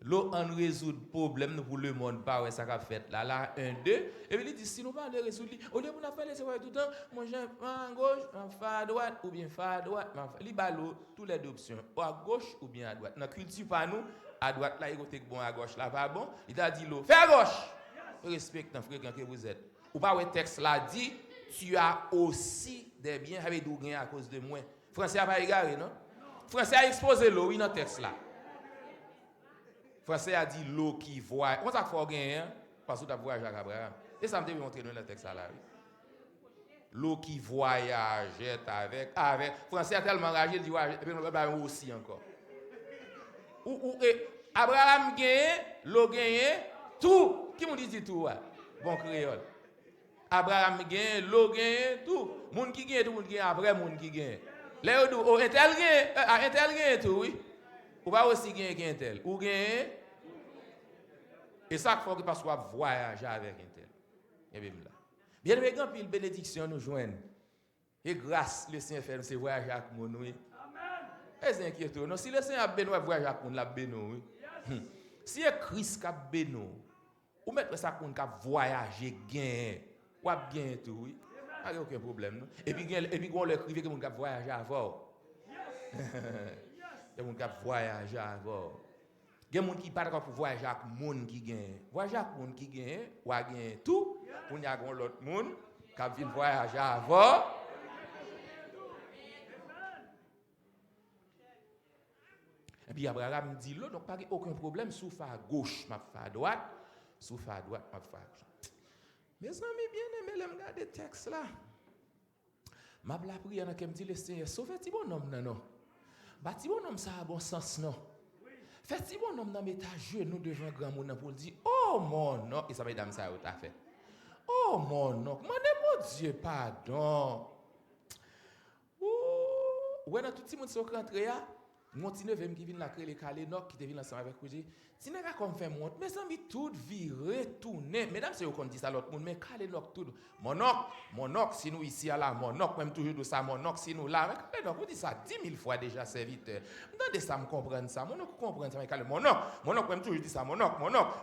l'eau en résoudre problème pour le monde pas ouais ça qu'a fait là 1 2 et puis il dit si nous pas de résoudre au lieu pour nous faire laisser tout le temps moi j'aime à gauche à droite ou bien à droite li balo tous les deux options ou à gauche ou bien à droite dans culture pas nous à droite là il côté bon à gauche là pas bon il t'a dit l'eau fais à gauche respecte dans frère que vous êtes ou pas ouais texte là dit tu as aussi des biens avec d'où gain à cause de moi français a pas égaré non français a exposé l'eau oui dans texte là. Français a dit l'eau qui voit. On ça faut gagner parce que tu as voyagé avec Abraham. Et ça me dit montrer dans le texte là. L'eau qui voyageait avec Français a tellement ragé il dit et puis on va aussi encore. Abraham gagne, l'eau gagne, tout. Qui me dit tout bon créole. Abraham gagne, l'eau gagne, tout. Monde qui gagne, tout monde gagne après monde qui gagne. Là on intel gagne tout oui. Ou pas aussi gagner un tel. Ou gagner. Et ça faut que parce qu'on voyager avec un tel. Et bien là. Bien aimé grand pile bénédiction nous joindre. Et grâce le Seigneur fait nous voyager avec nous. Amen. Et c'est inquiétant. Non si le Seigneur a béni voyager avec nous la béni oui. Si est Christ a béni ou mettre ça qu'on ka voyager gain. Ou a bien tout oui. Pas aucun problème non. Et puis on le crier que mon ka voyager avant. Il y a des gens qui voyagent avant. Il y a des gens qui ne sont pas pour voyager avec les gens qui gagnent. Voyager avec les gens qui gagnent, ou gagnent tout. Pour y avoir l'autre monde qui vient voyager avant. Et puis Abraham dit là, donc pas aucun problème, souffle à gauche, ma à droite, souffle à droite, ma à gauche. Mes amis bien aimés, je regarde le texte là. Ma la prière dans me dit le Seigneur, sauve petit bonhomme non. Bati bonhomme ça a bon sens non. Fait si bonhomme dans mettre genou devant grand monde pour dire oh mon non et ça mesdames ça a fait. Oh mon non, mon Dieu pardon. Ouais dans tout petit monde sont rentré là, mon petit neveu qui vient la créer les Kalénok qui te vient ensemble avec Roger. Si n'est pas comme fait monte, mais ça mi tout vie retourner. Mesdames c'est qu'on dit ça l'autre monde mais Kalénok tout. Mon oncle si nous ici à là, mon oncle même toujours de ça, mon oncle si nous là, mais Kalénok on dit ça 10 000 fois déjà serviteur. M'dande ça me comprendre ça. Mon oncle comprend ça mais Kalénok. Mon oncle même toujours dit ça, mon oncle.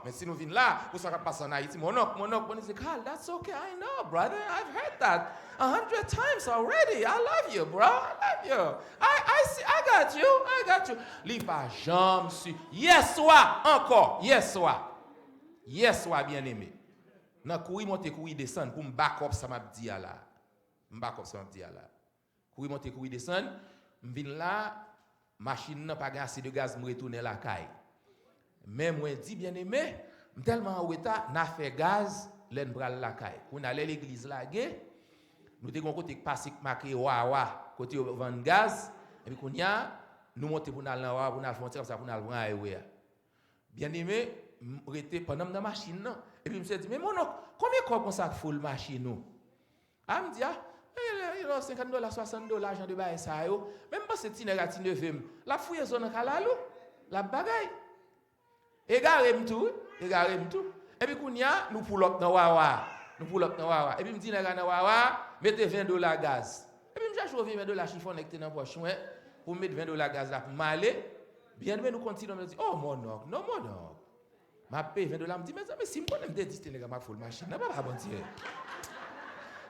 Mais si nous vinn là, pour ça passe en Haïti, mon oncle, on dit Carl, that's okay. I know, brother. I've heard that 100 times already. I love you, bro. I love you. I got you. Li pas jamais su. Yes, soit encore. Yes, soit bien aimé. Nan courir monter courir descendre pour me back up ça m'a dit là. Courir monter courir descendre, m'vinn là, machine n'a pas assez de gaz me retourner la caille. Mais moi dit bien aimé, tellement en état n'a fait gaz, l'en bral la caille. On allait l'église là nous te gon côté passé marqué wawa côté vendre gaz et puis qu'on y a nous monter pour aller là pour aller frontière ça pour aller prendre highway. Bien aimé, rester pendant dans machine non et puis me dit mais mon oncle combien quoi comme ça full machine nous ah me dit il a $50 $60 argent de bail ça yo même pas c'est négatif de la fouille zone kalalou la bagaille égaré tout et puis qu'on y a nous pull up dans wawa et puis me dit dans wawa mettez $20 gaz et puis me cherche $20 chiffon connecté dans poche pour mettre $20 gaz là pour m'aller bien mais nous continuons me dire oh mon oncle non mon oncle m'a payé 20 $, me dit mais si me connais me dit te nèg m'a full machine, n'a pas bon Dieu.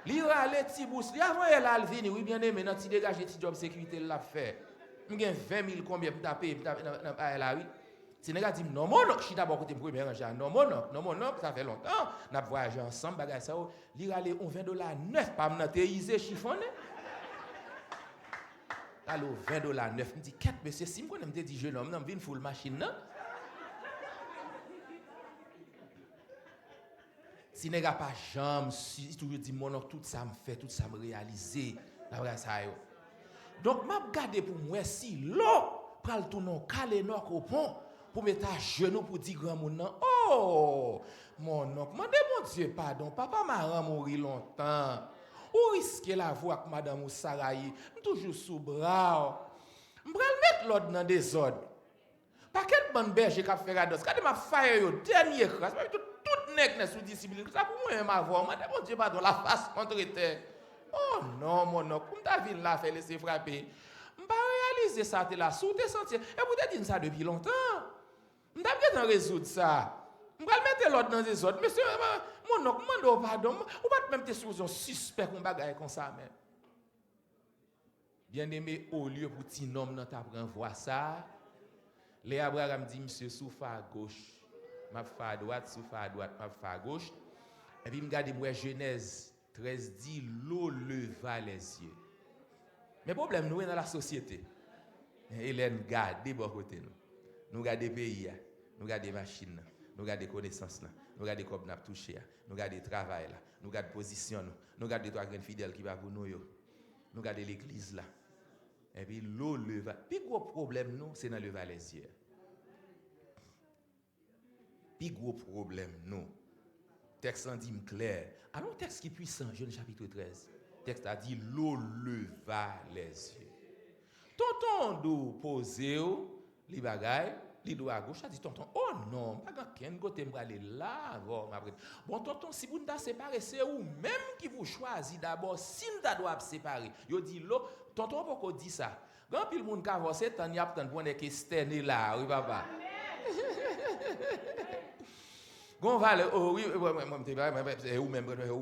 Li rale ti bourse, li avant elle a venir, oui bien aimé, nan ti dégager ti job sécurité l'a fait. M'gen 20 000 combien pour taper dans là oui. Si nèg a dit non mon je suis d'abord côté premier ranger, non mon ça fait longtemps, n'a voyagé ensemble bagay ça, li rale on 20 $ neuf pas m'nan teisé chiffonné. Alors 20 $ neuf, me dit 4 monsieur si me connais me dit jeune homme, nan vinn full machine nan. Si nèg a pas jambe, si toujours dit mon tout ça me fait, tout ça me réaliser, la vrai ça yo. Donc m'a regarder pour moi si l'eau pral tout non calé non au pont pour mettre à genoux pour dire grand monde nan. Oh mon oncle, demande mon Dieu pardon, papa m'a ran mourir longtemps. Ou risquer la voix avec madame ou Sarayi, toujours sous bras. M'pral mettre l'ordre dans des ordres. Pas quel bon berger qui a fait rados, quand m'a fire yo dernier crasse, tout nèg sous discipline, ça pour moi ma voix, madame mon Dieu pardon la face contre terre. Oh non, mon oncle, comme ta ville là fait laisser frapper. M'pas réaliser ça t'es là sous tes sentiers. Et vous t'ai dit ça depuis longtemps. M't'a bien résoudre ça. M'pas mettre l'autre dans les autres. Monsieur, mon oncle, mande pardon. Ou pas même te sous un suspect qu'on bagaille comme ça mais. Bien aimé au lieu pour ti nom dans ta prend voir ça. Les Abraham dit monsieur soufa à gauche. M'a fait à droite, soufa à droite, m'a fait à gauche. Et puis me garder moi Genèse 13 dit l'eau leva les yeux. Mais problème nous est dans la société. Hélène garde des bon côté nous. Nous garder pays, nous garder machine, nous garder connaissance là, nous garder comme n'a touché, nous garder travail là, nous garder position nous garder trois grands fidèles qui va pour nous yo. Nous garder l'église là. Et puis l'eau leva. Puis gros problème nous c'est dans lever les yeux. Puis gros problème nous. Texte en dit clair. Alors texte qui est puissant, Genèse chapitre 13. Texte a dit l'eau leva les yeux. Tonton dou posé li bagay, li do à gauche, a dit tonton, oh non, pas ken côté m'aller là, bon tonton si vous n'ta séparé, c'est ou même qui vous choisit d'abord si n'ta doit séparer. Yo dit l'eau, tonton pourquoi dit ça? Grand pile monde ka avancé tant y a tant pour que externe là, oui papa. Gon va oh oui c'est ou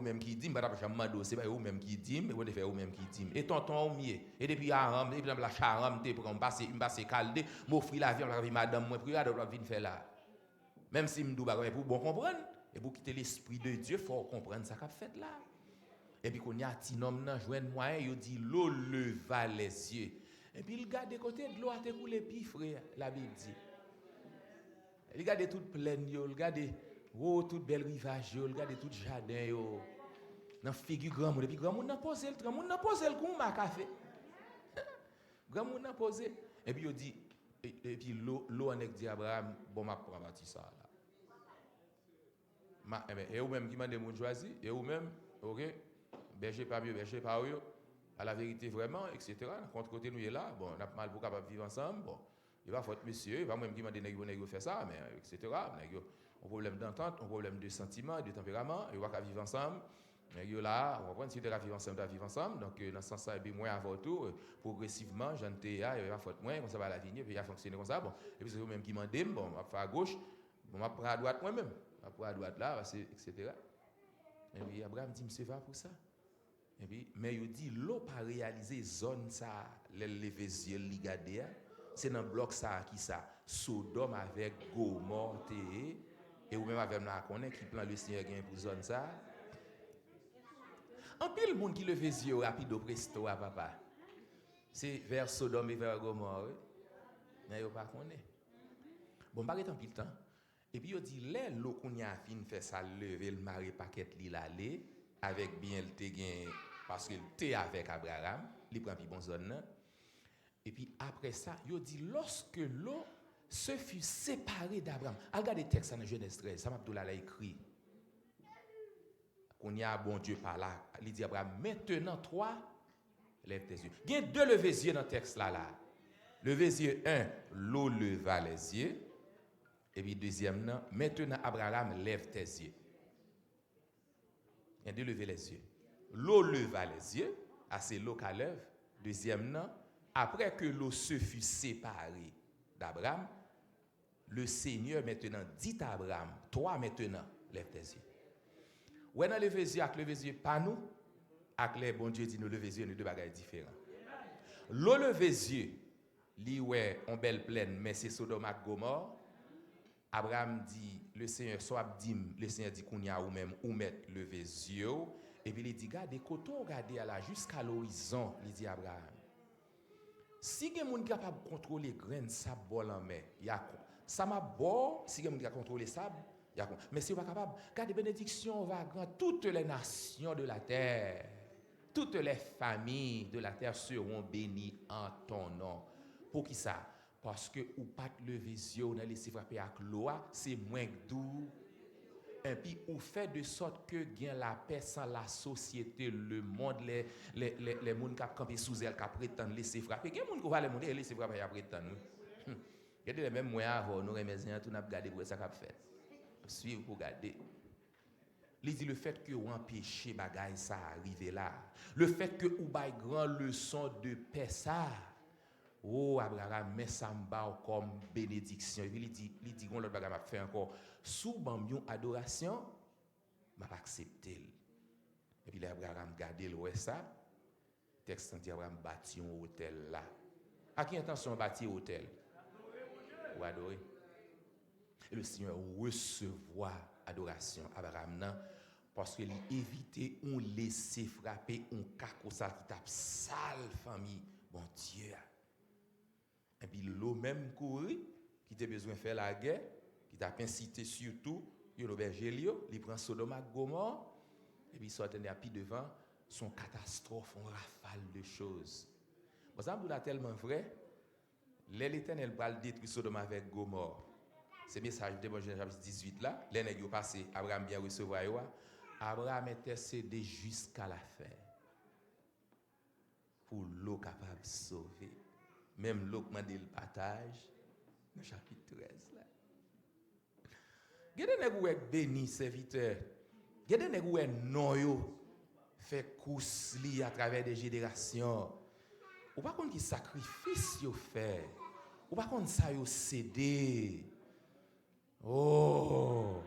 même qui dit pas jamais c'est pas ou même qui dit mais on fait ou même qui dit et tonton mieux et depuis aram et puis la charam te pour passer calde m'offrir l'avion la madame moi prière doit venir faire là même si m'dou ba pour bon comprendre et pour quitter l'esprit de Dieu faut comprendre ça qu'a fait là et puis qu'on y a ti nom nan joindre moyen yo dit l'eau leva les yeux et puis il garde côté de l'eau a coulé puis frère la Bible dit il garde toute pleine yo il garde oh, toute belle rivage, regardez tout jardin yo. Dans figure grand monde et puis grand monde n'a posé le goût ma café. Grand monde n'a posé et puis il dit et puis l'eau en dit Abraham bon m'a prend parti ça là. Et ou même qui m'a demandé choisi et ou même OK berger pas mieux berger pas yo à la vérité vraiment etc. contre côté nous est là bon on a mal pour capable vivre ensemble bon il va faut monsieur il va même qui m'a demandé faire ça mais etc. un problème d'entente, un problème de sentiment, de tempérament, et on va vivre ensemble. Et là, on va prendre si on va vivre ensemble, donc dans ce sens-là, et moins avant tout, progressivement, j'en ai, il va faire moins, comme ça va la vie, puis il va fonctionner comme ça, bon. Et puis c'est eux-mêmes qui m'en disent, bon, on va faire à gauche, bon, on va prendre à droite moi-même, on va prendre à droite là, etc. Et puis Abraham dit, monsieur va pour ça. Et puis, mais il dit, l'eau pas réalisé zone ça, les yeux, les garder, c'est dans le bloc ça, qui ça, Sodome avec Gomorrhe, et ou même avec nous connaît qui plan le Seigneur gain pour zone ça. En pile monde qui le fait yeux rapide au presto à papa. C'est vers Sodome et vers Gomorrhe. Mais yo pas connaît. Bon pas en pile temps. Et puis yo dit les l'eau qu'on a fin fait ça lever le mari paquet li l'aller avec bien le te gain parce que t'es avec Abraham, il prend puis bon zone là. Et puis après ça, yo dit lorsque l'eau se fut séparé d'Abraham. Regardez le texte dans Genèse 13, ça m'a écrit. Qu'on y a bon Dieu par là, il dit Abraham, maintenant toi, lève tes yeux. Il y a deux levées yeux dans le texte là. Levez yeux 1, l'eau leva les yeux. Et puis deuxième, maintenant Abraham, lève tes yeux. Il y a deux lever les yeux. L'eau leva les yeux, c'est l'eau qui lève. Deuxième, après que l'eau se fut séparée d'Abraham, le Seigneur maintenant dit à Abraham, toi maintenant, lève tes yeux. Ouais, dans lever les yeux, avec lever les yeux, pas nous, avec les bon Dieu dit nous lever les yeux, nous deux bagages différents. Le lever les yeux, li ouais, on belle plaine, mais c'est Sodome et Gomorrhe. Abraham dit, le Seigneur soit dit, le Seigneur dit qu'on y a ou même ou mettre lever les yeux, et puis il dit, regardez, quand on regarde là jusqu'à l'horizon, il dit Abraham, si quelqu'un est capable de contrôler les grains de sable en mer, il y a ça m'a bon, si quelqu'un est capable de contrôler le sable, il y a mais si on n'est pas capable, car des bénédictions va grand toutes les nations de la terre, toutes les familles de la terre seront bénies en ton nom. Pour qui ça? Parce que ou pas lever les yeux, on a laissé frapper avec l'eau, c'est moins doux. Et puis, ou fait de sorte que gagne la paix sans la société, le monde, les gens qui campent sous elle, qui prétendent laisser frapper. Il y a des gens qui va les monter et laisser frapper, qui prétendent. Il y a des mêmes moyens avant, nous remercions, tout n'a pas gardé pour ça qu'a fait. Suivre pour garder. Il dit le fait que vous empêchez bagaille ça arriver là. Le fait que vous avez grand leçon de paix ça. Oh Abraham, mais ça me bat comme bénédiction. Et puis il dit l'autre bagage m'a fait encore sous bambion adoration, m'a pas accepté. Et puis Abraham gardé le ça. Texte dit Abraham bâti un hôtel là. À qui intention bâtir hôtel? Ou adorer. Et le Seigneur recevoir adoration Abraham nan parce que il éviter on laisser frapper on cacosa qui tape sale famille bon Dieu. Et puis l'eau même courir qui t'a besoin faire la guerre qui t'a incité surtout il berger il prend Sodome et Gomorrhe et puis il sort puis devant son catastrophe on rafale de choses. Bon ça me tellement vrai l'Éternel va le détruire Sodome avec Gomorrhe. C'est message de Genèse 18 là, les nèg yo passé, Abraham bien recevoir yo. Abraham intercédé jusqu'à la fin. Pour l'eau capable de sauver. Même l'eau demandé le partage dans chapitre 13 là. Gade nèg ou béni serviteur. Gade nèg ou non yo fait course li à travers des générations. Ou pas contre qui sacrifice yo fait. Ou pas contre ça yo cédé. Oh,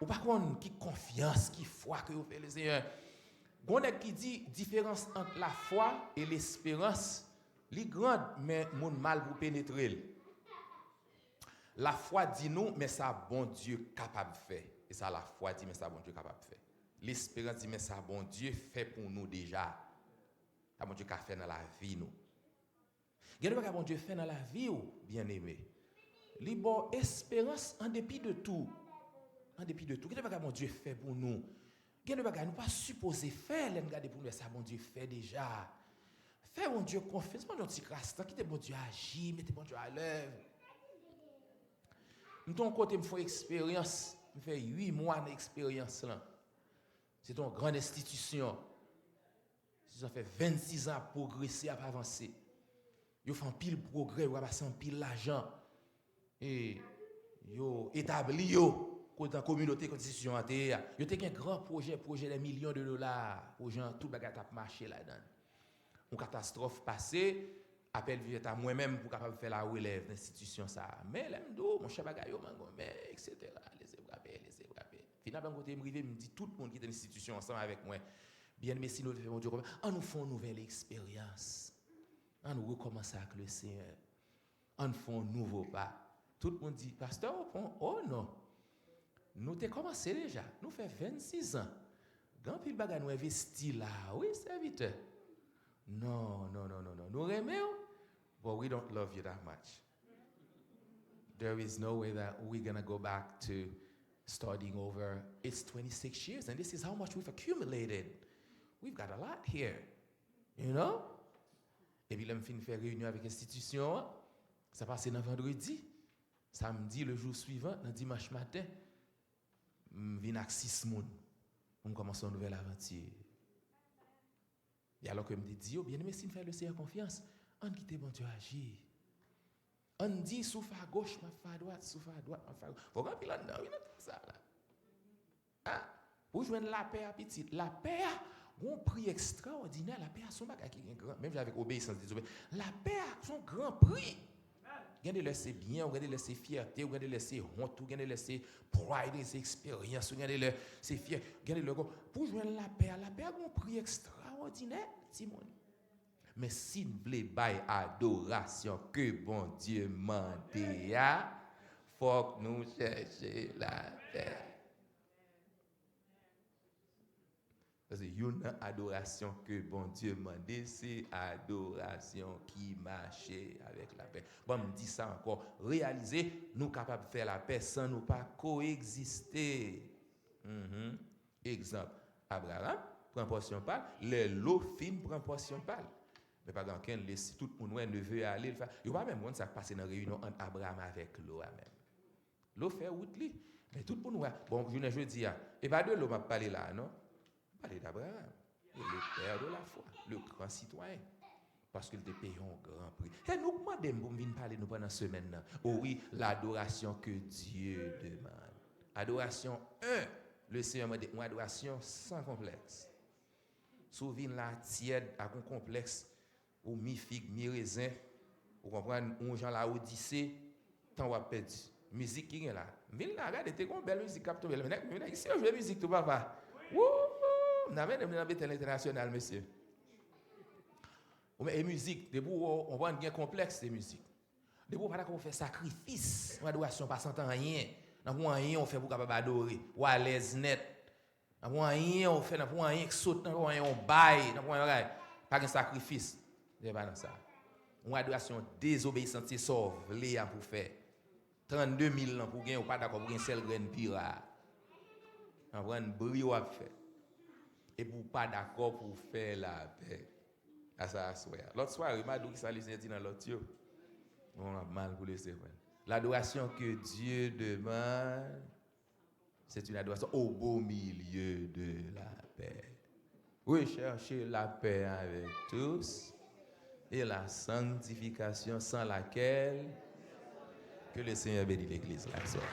ou par contre, qui confiance, qui foi que vous faites le Seigneur. Gonne qui dit différence entre la foi et l'espérance, li grande mais mon mal pour pénétrer. La foi dit non, mais ça bon Dieu capable de faire. Et ça la foi dit mais ça bon Dieu capable de faire. L'espérance dit mais ça bon Dieu fait pour nous déjà. Ça bon Dieu qu'a fait dans la vie nous. Regardez ce bon Dieu fait dans la vie ou bien-aimé. Li bon espérance en dépit de tout. En dépit de tout. Qu'est-ce que mon Dieu fait pour nous? Qu'est-ce que nous pas supposé faire, les regarder pour nous ça bon Dieu fait déjà. Fais mon Dieu confiance, mon petit crastan, qui te bon Dieu agir, mettez bon Dieu à l'œuvre. Nous ton côté me fait expérience, me fait 8 mois d'expérience là. C'est une grande institution. Ça fait 26 ans à progresser, à avancer. Yo fait un pile progrès, yo passer un pile l'argent. Et yo établi yo dans la communauté constitution yo te un grand projet de millions de dollars pour gens tout bagarre t'a marché là-dedans. Une catastrophe passée appel vient à moi-même pour capable faire la relève d'institution ça mais l'aime do mon chef bagaille mais etc. les ébrapés finalement côté me rivé me dit tout le monde qui est dans l'institution ensemble avec moi bien mais si nous faisons Dieu on nous fait une nouvelle expérience on nous recommence avec le Seigneur on fait un nouveau pas. Tout le monde dit, pasteur, oh non, nous avons commencé déjà, nous faisons 26 ans. Quand il baga nous investi là, oui, serviteur. Non, nous aimons, but we don't love you that much. There is no way that we're going to go back to starting over. It's 26 years, and this is how much we've accumulated. We've got a lot here, you know? Et puis, l'homme fin de faire réunion avec l'institution, ça passe dans vendredi. Samedi, le jour suivant, le dimanche matin, je viens avec 6 personnes. On commence une nouvelle aventure. Et alors que je me dis, bien aimé, si nous faisons le Seigneur confiance, on quitte bon Dieu agir. On dit, souffle à gauche, ma fa à droite, souffle à droite, ma fa à gauche. Faut qu'on là dedans, il y a ça là. Ah, pour joindre la paix à petite. La paix, un prix extraordinaire. La paix a son bagage qui est grand. Même avec obéissance, la paix a son grand prix. Regardez laisser bien, regardez laisser fierté, regardez laisser honte, regardez laisser pride, laisser expérience, regardez laisser fier, regardez le pour joindre la paix a un prix extraordinaire, Simon. Mais si vous voulez bailler adoration que bon Dieu m'a dit, faut que nous cherchions la paix. Parce que une adoration que bon Dieu m'a dit, c'est adoration qui marche avec la paix. Bon, me dit ça encore. Réaliser, nous capables de faire la paix sans nous pas coexister. Exemple, Abraham prend portion pâle, les Lophim prend portion pâle. Mais pas quand laisse tout le monde ne veut aller, il va pas même monde ça passer dans réunion entre Abraham avec l'eau même. L'eau fait route li, mais tout le monde bon je dis et pas de l'eau m'a parlé là non. Parler d'Abraham, le père de la foi, le grand citoyen. Parce qu'il te paye un grand prix. Et nous demandons pour venir parler nous pendant la semaine. Oh oui, l'adoration que Dieu demande. Adoration 1. Le Seigneur m'a dit, une adoration sans complexe. Souvent la tiède avec un complexe, ou mi figue, mi raisin, vous comprenez, ou gens la Odyssée, tant ou perdu. Musique qui est là. Mais là, regardez, t'es une belle musique capte belle. Mais ici, on joue musique tout papa. Wouh! On a même dans l'international, monsieur. Et musique, debout, on voit un complexe de musique. Debout, pas qu'on fait sacrifice, on adoration pas sans rien. Dans rien on fait pour capable adorer. Ou à l'aise net. Dans rien on fait, dans rien qui saute, dans rien on baille, dans rien pas de sacrifice. C'est pas dans ça. Une adoration désobéissante, c'est ça pour faire. 32 000 ans pour gagner, ou pas d'accord pour gagner seul grain pirate. On prend un brio à faire. Et pour pas d'accord pour faire la paix. À ça, l'autre soir, il m'a dit que ça lui dit dans l'autre. On a mal pour laisser. L'adoration que Dieu demande, c'est une adoration au beau milieu de la paix. Oui, cherchez la paix avec tous et la sanctification sans laquelle que le Seigneur bénisse l'Église la soirée.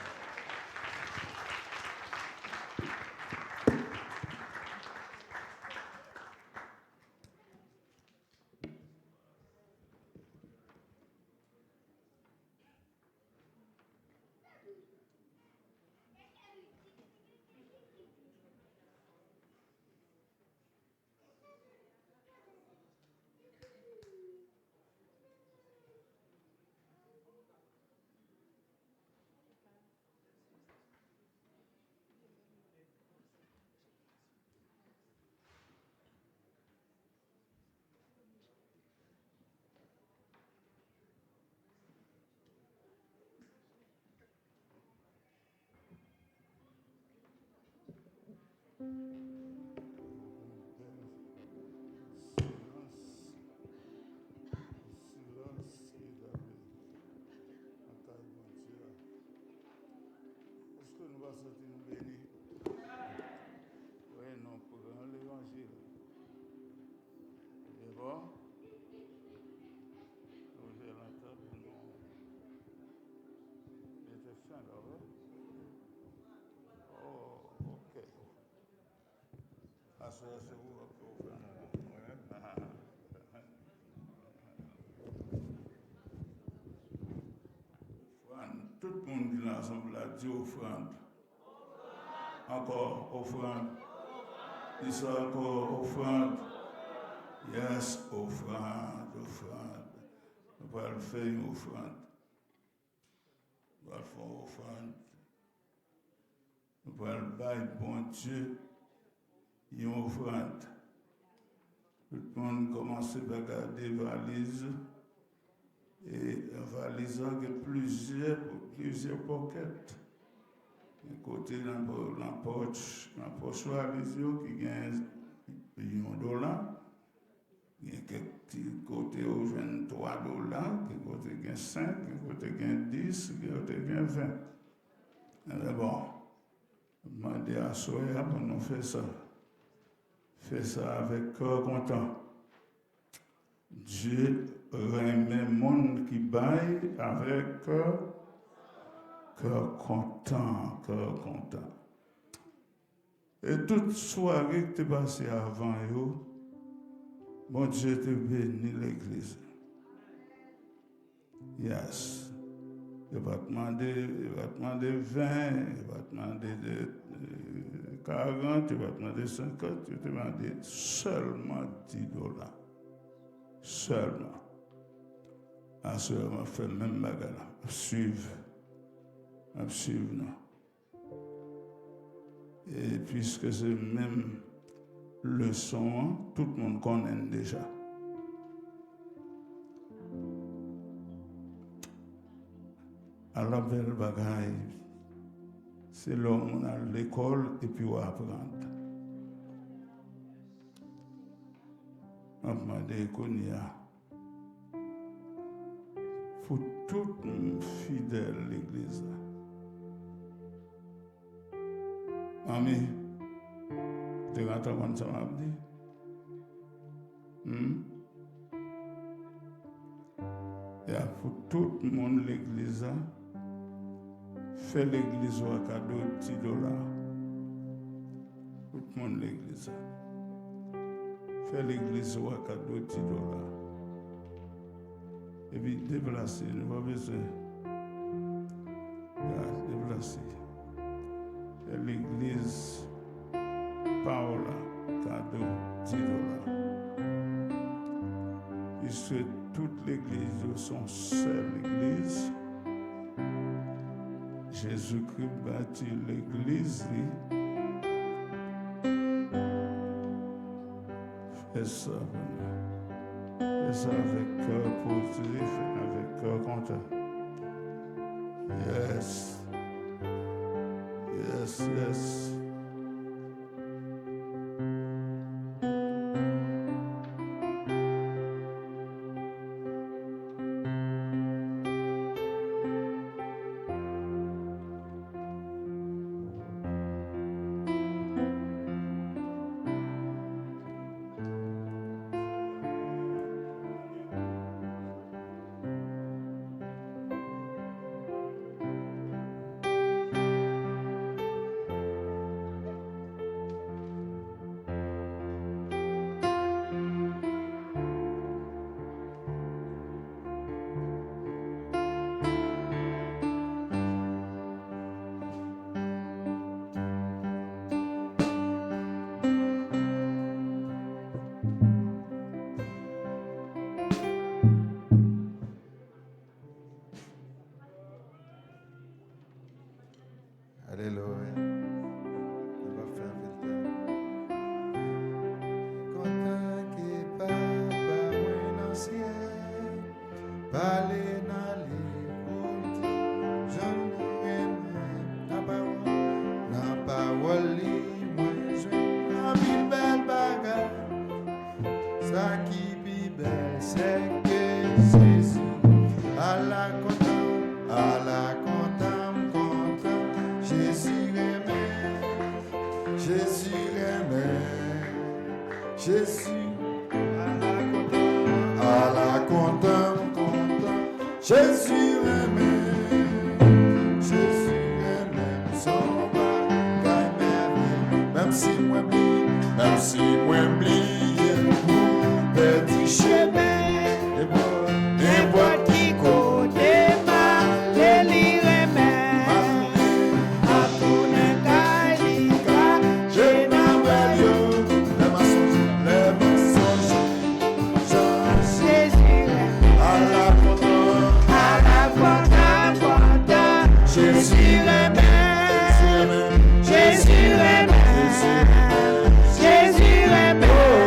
Tout le monde dit l'ensemble là, dit offrande. Encore offrande. Dis ça encore offrande. Yes, offrande, offrande. Nous allons faire une offrande. Nous allons faire une offrande. Nous allons bailler bon Dieu une offrande. Tout le monde commence à regarder valise. Et la valise a plusieurs pockets. Côté dans la poche valise qui gagne $1. Il y a quelques côtés où je gagne $3, quelques côtés gagne 5, quelques côtés gagne 10, quelques côtés gagne 20. Mais bon, demandez à Soya pour nous faire ça. Faire ça avec cœur content. Dieu remet le monde qui baille avec cœur content, cœur content. Et toute soirée que tu es passée avant, bon Dieu te bénit l'église. Yes. Il va te demander 20, il va te demander 40, il va te demander 50, il va te demander seulement $10. Seulement. À ce moment, fait même bagarre. Suivre, non. Et puisque c'est même leçon, tout le monde connaît déjà. À la belle bagaille, c'est l'homme à l'école et puis on apprend. On m'a dit qu'il y a pour tout fidèle l'église. Ami, tu as entendu ça m'a dit? Et pour tout le monde l'église, fait l'église au cadeau $10. Tout le monde l'église. Fait l'église au cadeau $10. Et puis déplacer, ne pas besoin. Déplacer. Et l'église, Paola, cadeau $10. Puisque toute l'église sont seule église, Jésus-Christ bâtit l'église. Fais ça, fais ça avec cœur positif, avec cœur content. Yes. Yes, yes. Alléluia. On va faire vite. Content que papa mon ancien, parler dans les côtes, j'en aime la parole, moi je une belle bagarre, ça qui est belle, c'est que Jésus à la Jésus, à la content, Jésus aimé, son bagaille même si moi oublié, petit chemin, n'importe qui côté mal, les lire même, à tourner caïca, j'ai n'avalio. Jésus aimé, Jésus aimé, Jésus aimé.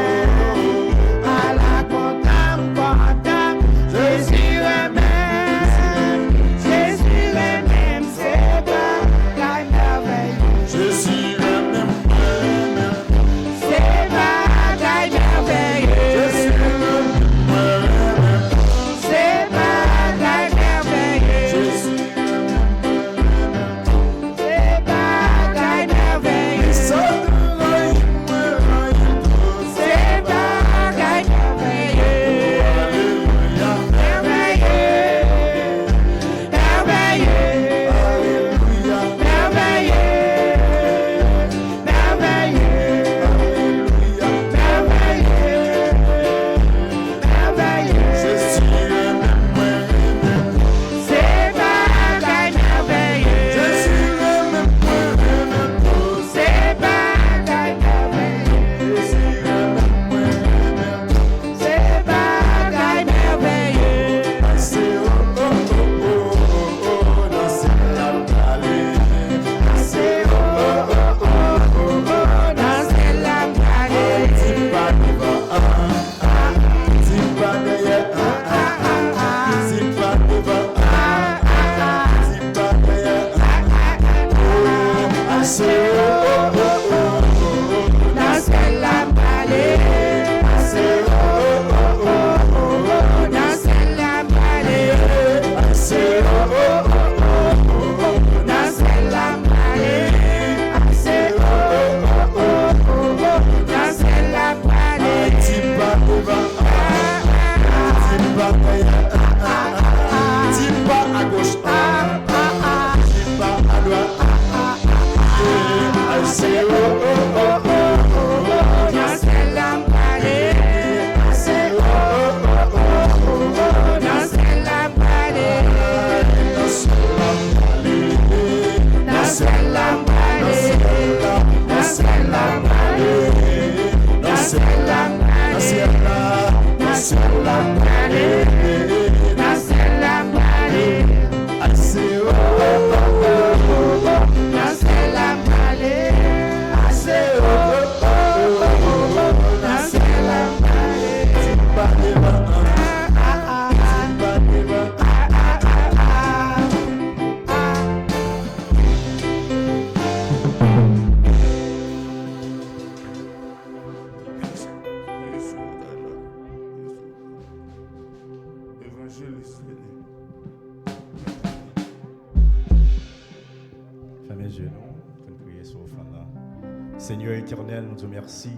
Seigneur éternel, nous te remercions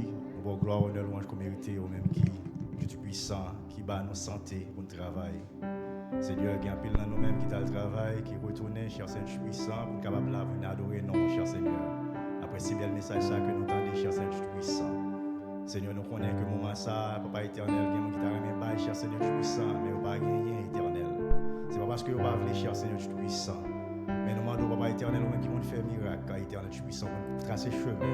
pour gloire, honneur, louange qu'on mérite, au même qui est puissant, qui bat nos santé pour le travail. Seigneur, il y a un pile dans nous-mêmes qui t'a le travail, qui retourne, cher Seigneur puissant, pour capable de venir adorer non, cher Seigneur. Après si bien le message ça que nous tendons, cher Seigneur puissant. Seigneur, nous connaissons que moment ça, Papa éternel, qui t'a remis bas, cher Seigneur puissant, mais on va gagner éternel. C'est pas parce que on va venir, cher Seigneur puissant. Mais nous demandons, Papa éternel, nous-mêmes qui vont faire miracle, car éternel puissant, pour tracer chemin.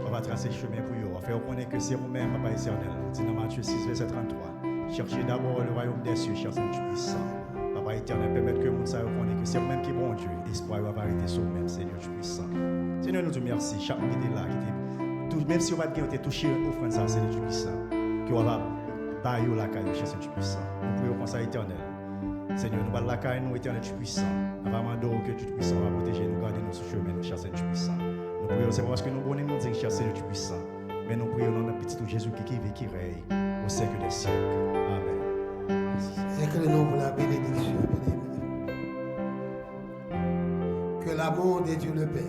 On va tracer chemin pour eux. On va faire reconnaître que c'est vous-même, Papa éternel. Nous disons dans Matthieu 6, verset 33. Cherchez d'abord le royaume des cieux, cher Seigneur puissant. Papa éternel, permettre que le monde sache reconnaître que c'est vous-même qui est bon Dieu. Espoir va arrêter sur vous-même, Seigneur puissant. Seigneur, nous te remercions. Chaque monde qui était là, même si on va être touché offrande ça, Seigneur puissant. Que on va bailler la caille, cher Seigneur puissant. Nous prions comme ça éternel. Seigneur, nous parlons la caille, nous éternel puissant. Nous avons demandé que tu puissant va protéger nous, garder nous sur le chemin, cher Seigneur puissant. Nous prions, c'est parce que nous voulons nous dire, cher Seigneur puissant. Mais nous prions dans notre petit Jésus qui vit, qui règne au siècle des siècles. Amen. Et que le nom pour la bénédiction, que l'amour de Dieu le Père,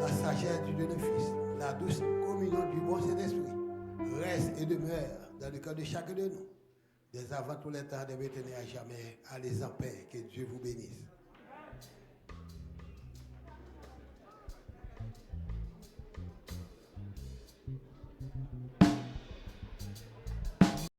la sagesse du Dieu le Fils, la douce communion du bon Saint-Esprit reste et demeure dans le cœur de chacun de nous, dès avant tous les temps, de maintenant à jamais. Allez en paix, que Dieu vous bénisse.